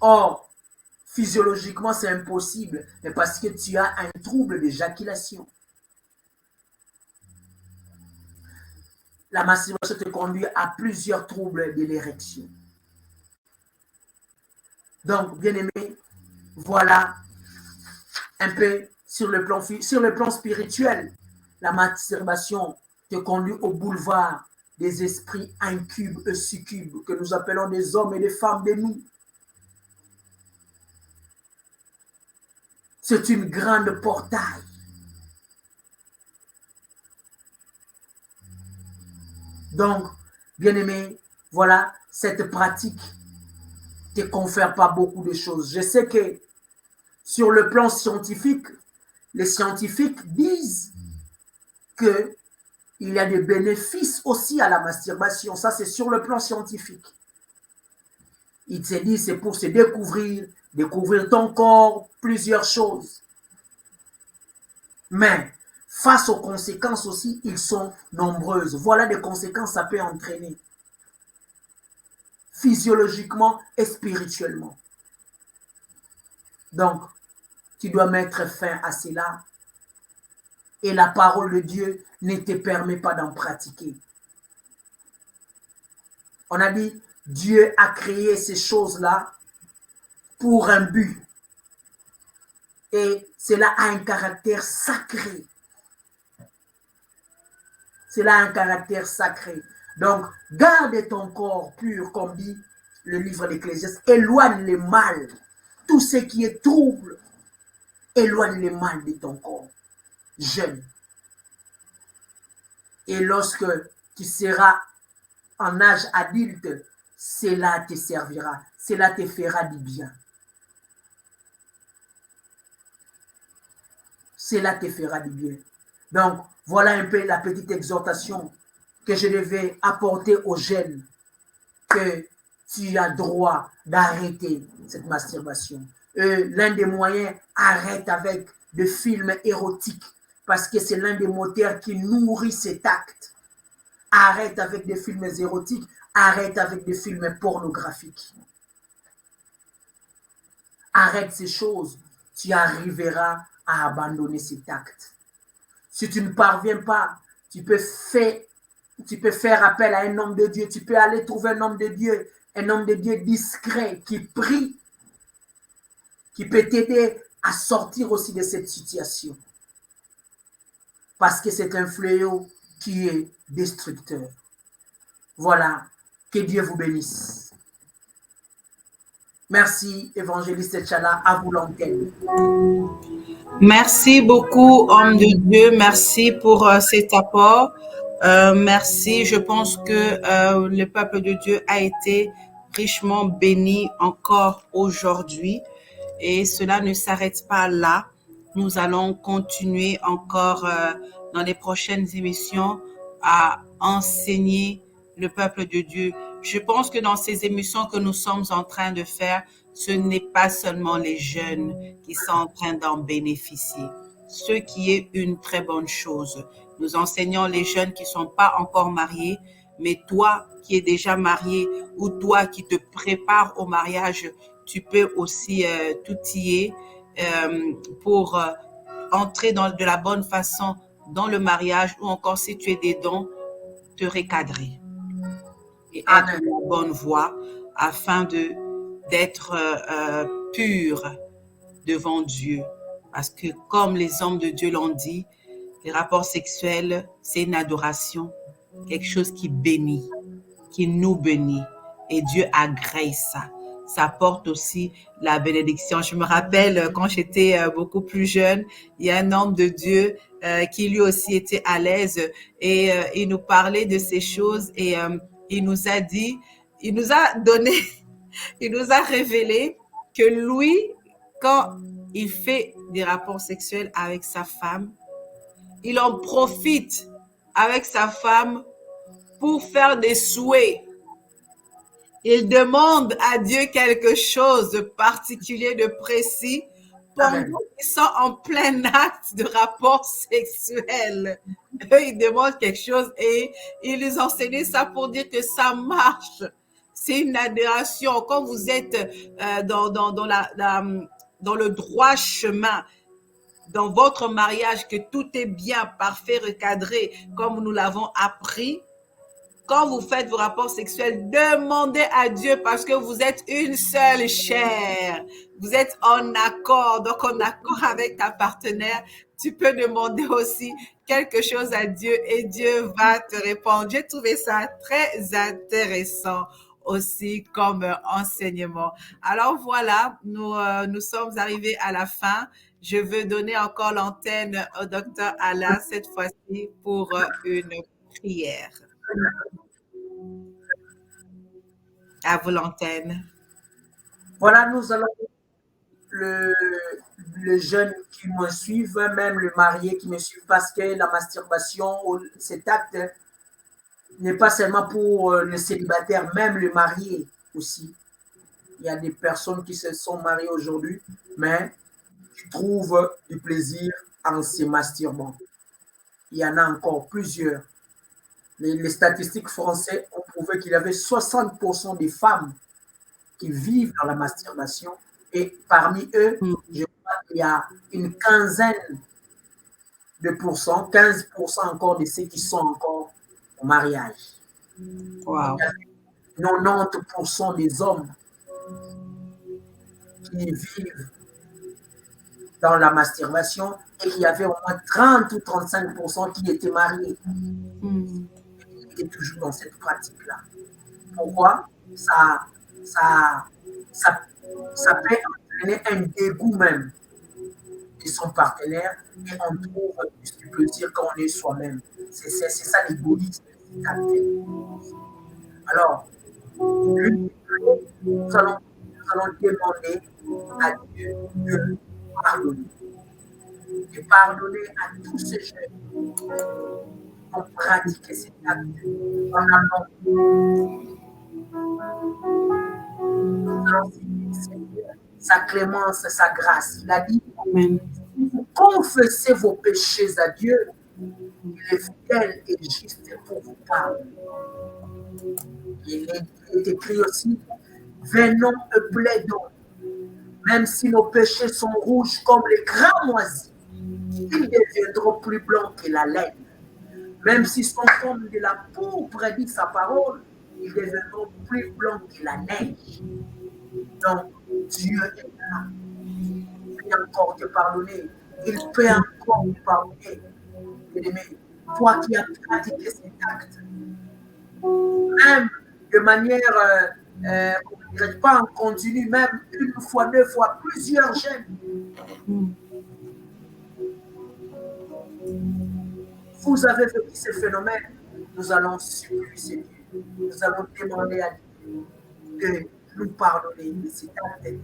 Or, physiologiquement, c'est impossible, mais parce que tu as un trouble d'éjaculation. La masturbation te conduit à plusieurs troubles de l'érection. Donc, bien aimé, voilà un peu sur le plan spirituel, la masturbation te conduit au boulevard des esprits incubes et succubes que nous appelons des hommes et des femmes de nous. C'est une grande portail. Donc, bien-aimé, voilà, cette pratique ne te confère pas beaucoup de choses. Je sais que sur le plan scientifique, les scientifiques disent que il y a des bénéfices aussi à la masturbation. Ça, c'est sur le plan scientifique. Ils se disent c'est pour se découvrir ton corps, plusieurs choses. Mais face aux conséquences aussi, ils sont nombreuses. Voilà des conséquences que ça peut entraîner. Physiologiquement et spirituellement. Donc, tu dois mettre fin à cela. Et la parole de Dieu ne te permet pas d'en pratiquer. On a dit, Dieu a créé ces choses-là pour un but. Et cela a un caractère sacré. Cela a un caractère sacré. Donc, garde ton corps pur, comme dit le livre d'Ecclésiaste. Éloigne le mal. Tout ce qui est trouble, éloigne le mal de ton corps. Jeûne. Et lorsque tu seras en âge adulte, cela te servira. Cela te fera du bien. Cela te fera du bien. Donc, voilà un peu la petite exhortation que je devais apporter aux jeunes, que tu as droit d'arrêter cette masturbation. L'un des moyens, arrête avec des films érotiques, parce que c'est l'un des moteurs qui nourrit cet acte. Arrête avec des films érotiques, arrête avec des films pornographiques. Arrête ces choses, tu arriveras à abandonner cet acte. Si tu ne parviens pas, tu peux faire appel à un homme de Dieu, tu peux aller trouver un homme de Dieu discret qui prie, qui peut t'aider à sortir aussi de cette situation. Parce que c'est un fléau qui est destructeur. Voilà, que Dieu vous bénisse. Merci, évangéliste Tchala, à vous l'antenne. Merci beaucoup, homme de Dieu. Merci pour cet apport. Merci. Je pense que le peuple de Dieu a été richement béni encore aujourd'hui. Et cela ne s'arrête pas là. Nous allons continuer encore dans les prochaines émissions à enseigner le peuple de Dieu. Je pense que dans ces émissions que nous sommes en train de faire, ce n'est pas seulement les jeunes qui sont en train d'en bénéficier, ce qui est une très bonne chose. Nous enseignons les jeunes qui ne sont pas encore mariés, mais toi qui es déjà marié ou toi qui te prépares au mariage, tu peux aussi t'outiller pour entrer de la bonne façon dans le mariage, ou encore si tu es des dons, te recadrer et être dans la bonne voie afin d'être pur devant Dieu. Parce que comme les hommes de Dieu l'ont dit, les rapports sexuels, c'est une adoration, quelque chose qui bénit, qui nous bénit. Et Dieu agrée ça. Ça porte aussi la bénédiction. Je me rappelle quand j'étais beaucoup plus jeune, il y a un homme de Dieu qui lui aussi était à l'aise et il nous parlait de ces choses et il nous a dit, il nous a donné, il nous a révélé que lui, quand il fait des rapports sexuels avec sa femme, il en profite avec sa femme pour faire des souhaits. Il demande à Dieu quelque chose de particulier, de précis, pendant qu'ils sont en plein acte de rapport sexuel. Eux, ils demandent quelque chose et ils nous enseignent ça pour dire que ça marche. C'est une adoration. Quand vous êtes dans le droit chemin, dans votre mariage, que tout est bien, parfait, recadré, comme nous l'avons appris, quand vous faites vos rapports sexuels, demandez à Dieu parce que vous êtes une seule chair. Vous êtes en accord. Donc, en accord avec ta partenaire, tu peux demander aussi quelque chose à Dieu et Dieu va te répondre. J'ai trouvé ça très intéressant aussi comme enseignement. Alors voilà, nous sommes arrivés à la fin. Je veux donner encore l'antenne au docteur Alain cette fois-ci pour une prière. À vous l'antenne. Voilà, nous allons le jeune qui me suivent, même le marié qui me suivent, parce que la masturbation, cet acte n'est pas seulement pour le célibataire, même le marié aussi. Il y a des personnes qui se sont mariées aujourd'hui, mais qui trouvent du plaisir en se masturbant. Il y en a encore plusieurs. Les statistiques françaises ont prouvé qu'il y avait 60% des femmes qui vivent dans la masturbation et parmi eux, je crois qu'il y a une quinzaine de pourcents, 15% encore de ceux qui sont encore au mariage. Wow. 90% des hommes qui vivent dans la masturbation et qu'il y avait au moins 30 ou 35% qui étaient mariés. Ils étaient toujours dans cette pratique-là. Pourquoi? Ça peut entraîner un dégoût même de son partenaire et on trouve plus de plaisir quand on est soi-même. C'est ça l'égoïsme. Alors, nous allons demander à Dieu de pardonner. De pardonner à tous ces jeunes qui ont pratiqué cet acte pendant sa clémence, sa grâce. Il a dit, Amen. si vous confessez vos péchés à Dieu, il est fidèle et juste pour vous pardonner. Il est écrit aussi, venons et plaidons, même si nos péchés sont rouges comme les cramoisis, ils deviendront plus blancs que la laine. Même s'ils sont comme de la pourpre, dit sa parole, ils deviendront plus blancs que la neige. Donc, Dieu est là. Il peut encore te pardonner. Il peut encore te pardonner. Bien-aimé, toi qui as pratiqué cet acte, même de manière, pas en continu, même une fois, deux fois, plusieurs jeunes. Vous avez vécu ce phénomène, nous allons supplier Dieu. Nous allons demander à Dieu de nous pardonner de cet acte et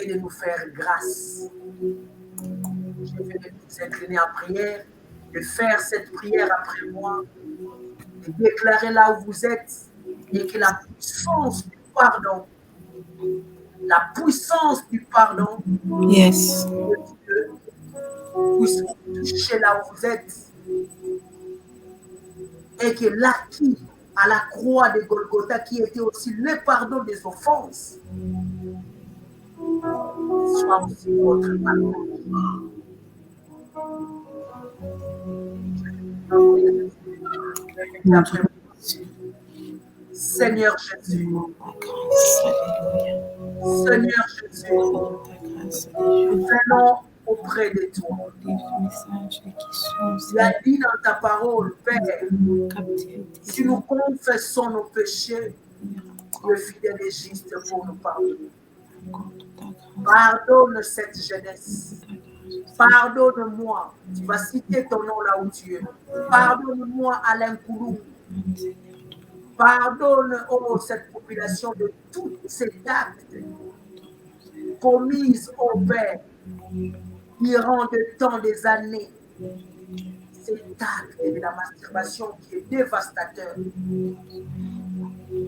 de nous faire grâce. Je vais nous incliner en prière, de faire cette prière après moi, de déclarer là où vous êtes et que la puissance du pardon, Yes. de Dieu puisse vous toucher là où vous êtes et que l'acquis à la croix de Golgotha, qui était aussi le pardon des offenses, soit aussi votre pardon. Seigneur Jésus, Seigneur Jésus, nous venons auprès de toi. Tu as dit dans ta parole, Père, si nous confessons nos péchés, tu es fidèle et juste pour nous pardonner. Pardonne cette jeunesse. Pardonne-moi. Tu vas citer ton nom là où tu es. Pardonne-moi Alain Koulou. Pardonne, oh, cette population de tous ces actes commis au Père durant de temps des années. Cet acte de la masturbation qui est dévastateur.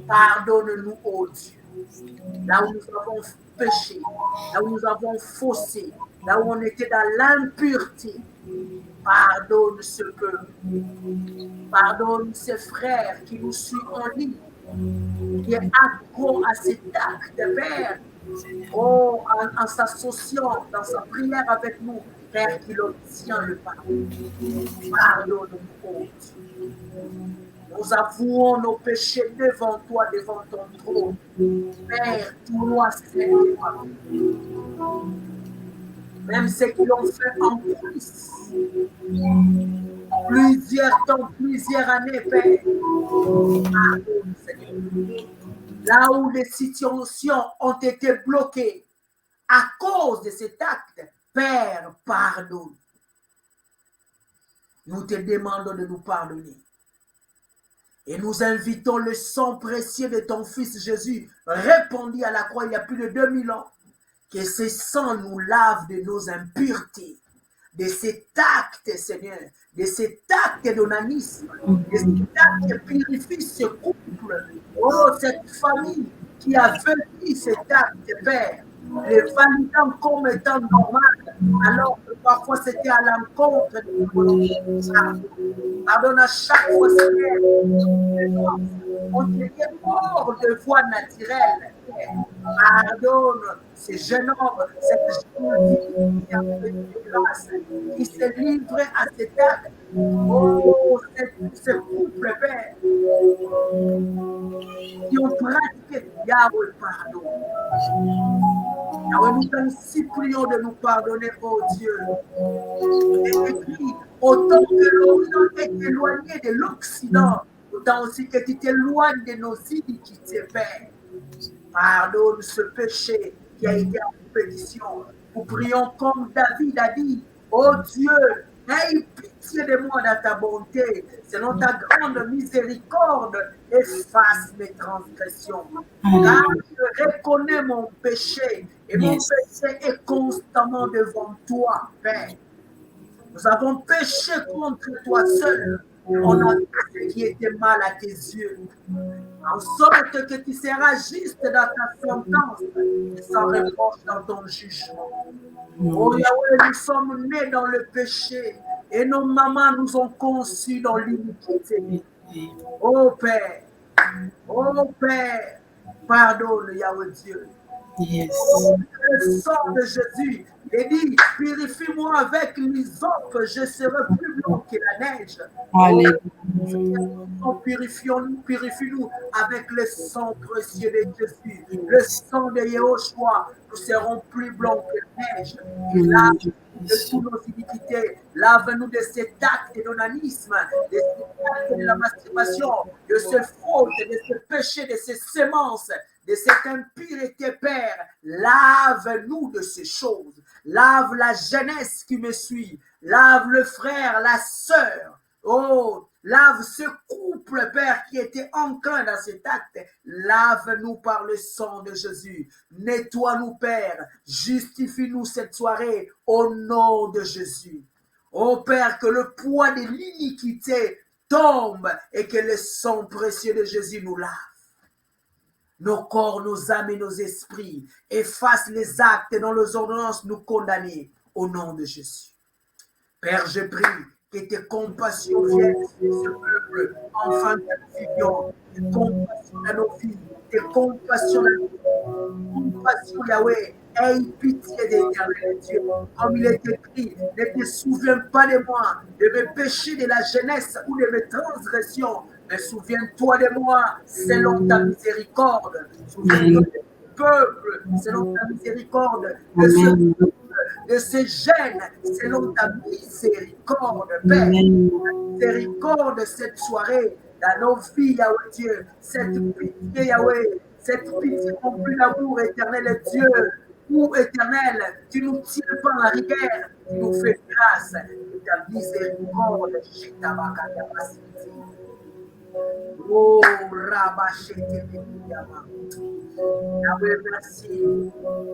Pardonne-nous, oh Dieu. Là où nous avons péché, là où nous avons faussé, là où on était dans l'impureté. Pardonne ce peuple. Pardonne ces frères qui nous suivent en ligne, qui est accro à cet acte, Père. Oh, en s'associant dans sa prière avec nous, Père, qu'il obtient le pardon. Pardonne-nous. Nous avouons nos péchés devant toi, devant ton trône. Père, toi, Seigneur, même ceux qui l'ont fait en plus, plusieurs temps, plusieurs années, Père. Pardonne, Seigneur. Là où les situations ont été bloquées à cause de cet acte, Père, pardonne. Nous te demandons de nous pardonner. Et nous invitons le sang précieux de ton Fils Jésus, répandu à la croix il y a plus de 2000 ans, que ce sang nous lave de nos impuretés, de cet acte, Seigneur, de cet acte d'onanisme, de cet acte qui purifie ce couple, oh, cette famille qui a vécu cet acte, Père, les validant comme étant normal, alors que parfois c'était à l'encontre de nous. Pardonne à chaque fois, Seigneur, on devient hors de voie naturelle. Pardonne ce jeune homme, cette jeune fille qui a fait de grâce, qui s'est livré à cet acte. Oh, ce couple, Père, qui ont pratiqué Yahweh, pardon. Yahweh, nous t'en supplions de nous pardonner, oh Dieu. Il est écrit, autant que l'Orient est éloigné de l'Occident, autant aussi que tu t'éloignes de nos iniquités, Père. Pardonne ce péché qui a été en pétition. Nous prions comme David a dit, oh Dieu, aie pitié de moi dans ta bonté, selon ta grande miséricorde, efface mes transgressions. Car je reconnais mon péché, et mon péché est constamment devant toi, Père. Nous avons péché contre toi seul. On a fait ce qui était mal à tes yeux. En sorte que tu seras juste dans ta sentence et sans reproche dans ton jugement. Oh Yahweh, nous sommes nés dans le péché et nos mamans nous ont conçus dans l'iniquité. Oh Père, pardonne Yahweh Dieu. Oh, le sang de Jésus, il dit, purifie-moi avec l'hysope, je serai plus blanc que la neige. Oh, purifie-nous avec le sang précieux de Jésus, le sang de Yehoshua, nous serons plus blancs que la neige. Lave-nous de toutes nos iniquités, lave-nous de cet acte d'onanisme, de cet acte de la masturbation, de ce faute, de ce péché, de ces semences, de cette impureté, Père. Lave-nous de ces choses. Lave la jeunesse qui me suit. Lave le frère, la sœur. Oh, lave ce couple, Père, qui était enclin dans cet acte. Lave-nous par le sang de Jésus. Nettoie-nous, Père. Justifie-nous cette soirée au nom de Jésus. Oh, Père, que le poids de l'iniquité tombe et que le sang précieux de Jésus nous lave. Nos corps, nos âmes et nos esprits effacent les actes dont les ordonnances nous condamnent au nom de Jésus. Père, je prie que tes compassions viennent sur ce peuple, enfant de vision, tes compassions dans nos vies, tes compassions dans nos vies, compassion Yahweh, aie pitié d'Éternel Dieu. Comme il est écrit, ne te souviens pas de moi, de mes péchés de la jeunesse ou de mes transgressions, mais souviens-toi de moi selon ta miséricorde. Souviens-toi du peuple selon ta miséricorde, de ce peuple, de ces jeunes selon ta miséricorde, Père. Ta miséricorde cette soirée dans nos vies, Yahweh Dieu. Cette pitié, Yahweh, cette pitié remplie d'amour, éternel Dieu. Où, éternel, tu nous tiens pas en rigueur, tu nous fais grâce. Et ta miséricorde, chez ta capacité. Oh, Rabachete Yama. Yahweh, merci.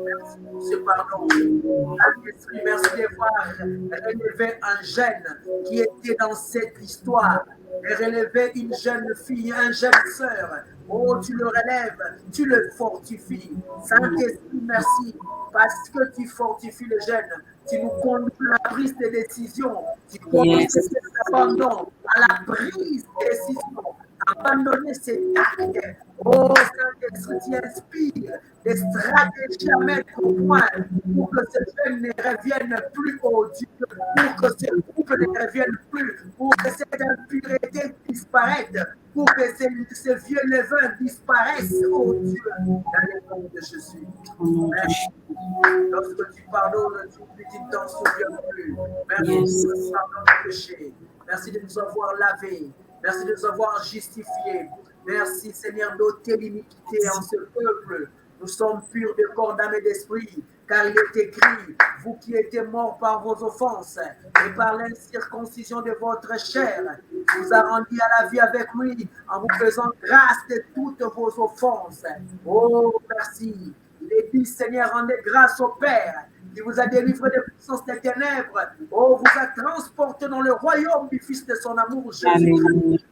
Merci pour ce pardon. Saint-Esprit, merci d'avoir relevé un jeune qui était dans cette histoire. Et relevé une jeune fille, une jeune sœur. Oh, tu le relèves, tu le fortifies. Saint-Esprit, merci. Parce que tu fortifies les jeunes. Tu nous conduis à la prise de décision. Tu conduis cet abandon à la prise de décision. Abandonner cet acte. Oh, Saint-Esprit, tu inspires des stratégies à mettre au point pour que ces jeunes ne reviennent plus au Dieu, pour que ce couple ne revienne plus, pour que cette impureté disparaisse, pour que ces vieux levains disparaissent, oh Dieu, dans le nom de Jésus. Merci. Lorsque tu pardonnes, tu ne t'en souviens plus. Merci de nous avoir péché. Merci de nous avoir lavés. Merci de nous avoir justifiés. Merci, Seigneur, d'ôter l'iniquité en ce peuple. Nous sommes purs de corps, d'âme et d'esprit, car il est écrit, vous qui étiez morts par vos offenses et par l'incirconcision de votre chair, vous a rendu à la vie avec lui en vous faisant grâce de toutes vos offenses. Oh, merci. Il est dit, Seigneur, rendez grâce au Père qui vous a délivré des puissances des ténèbres. Oh, vous a transporté dans le royaume du Fils de son amour, Jésus-Christ,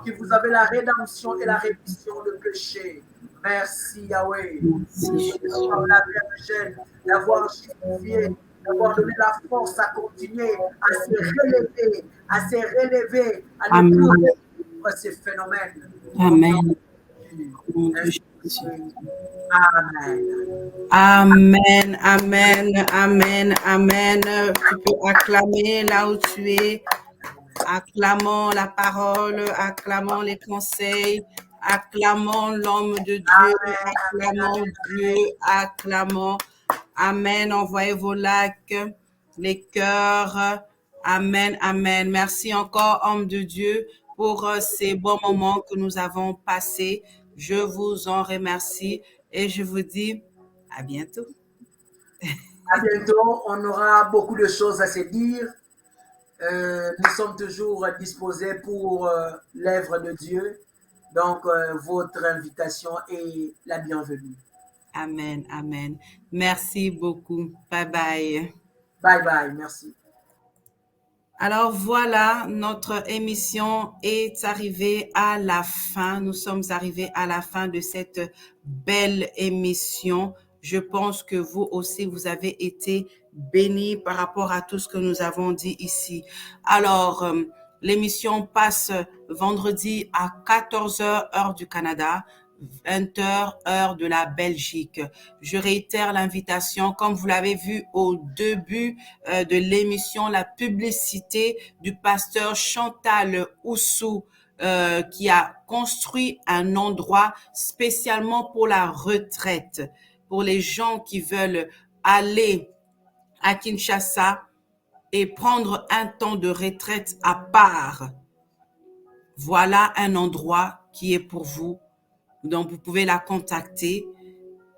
qui vous avez la rédemption et la rémission de péché. Merci Yahweh. Merci d'avoir lavé le jeune, d'avoir justifié, d'avoir donné la force à continuer, à se relever, à ne plus vivre ces phénomènes. Amen. Amen. Amen, amen, amen, amen. Tu peux acclamer là où tu es. Acclamons la parole, acclamons les conseils, acclamons l'homme de Dieu, acclamons Dieu, acclamons Amen. Envoyez vos likes, les cœurs. Amen, amen. Merci encore, homme de Dieu, pour ces bons moments que nous avons passés. Je vous en remercie et je vous dis à bientôt. À bientôt. On aura beaucoup de choses à se dire. Nous sommes toujours disposés pour l'œuvre de Dieu. Donc, votre invitation est la bienvenue. Amen, amen. Merci beaucoup. Bye bye. Bye bye. Merci. Alors voilà, notre émission est arrivée à la fin. Nous sommes arrivés à la fin de cette belle émission. Je pense que vous aussi, vous avez été bénis par rapport à tout ce que nous avons dit ici. Alors, l'émission passe vendredi à 14h heure du Canada, 20h heure de la Belgique. Je réitère l'invitation, comme vous l'avez vu au début de l'émission, la publicité du pasteur Chantal Oussou, qui a construit un endroit spécialement pour la retraite, pour les gens qui veulent aller à Kinshasa et prendre un temps de retraite à part. Voilà un endroit qui est pour vous. Donc, vous pouvez la contacter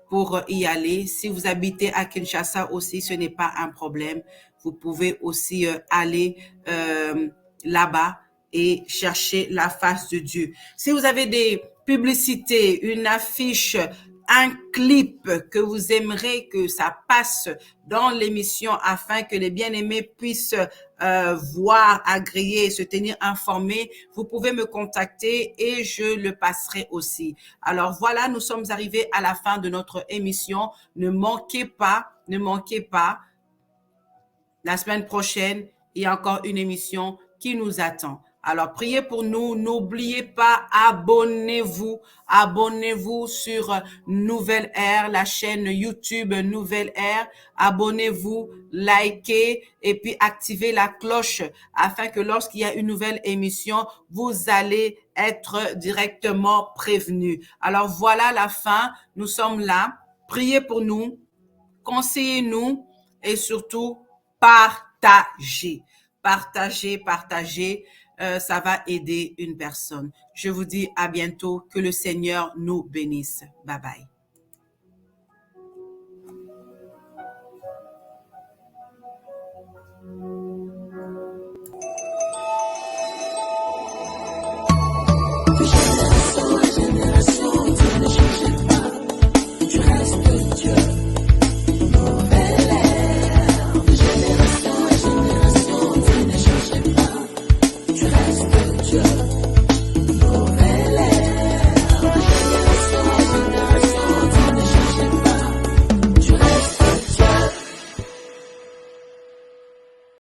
pour y aller. Si vous habitez à Kinshasa aussi, ce n'est pas un problème. Vous pouvez aussi aller là-bas et chercher la face de Dieu. Si vous avez des publicités, une affiche, un clip que vous aimeriez que ça passe dans l'émission afin que les bien-aimés puissent voir, agréer, se tenir informés, vous pouvez me contacter et je le passerai aussi. Alors voilà, nous sommes arrivés à la fin de notre émission. Ne manquez pas, la semaine prochaine, il y a encore une émission qui nous attend. Alors, priez pour nous. N'oubliez pas, abonnez-vous sur Nouvelle Ère, la chaîne YouTube Nouvelle Ère. Abonnez-vous, likez et puis activez la cloche afin que lorsqu'il y a une nouvelle émission, vous allez être directement prévenus. Alors, voilà la fin. Nous sommes là. Priez pour nous, conseillez-nous et surtout, partagez. Partagez. Ça va aider une personne. Je vous dis à bientôt. Que le Seigneur nous bénisse. Bye bye.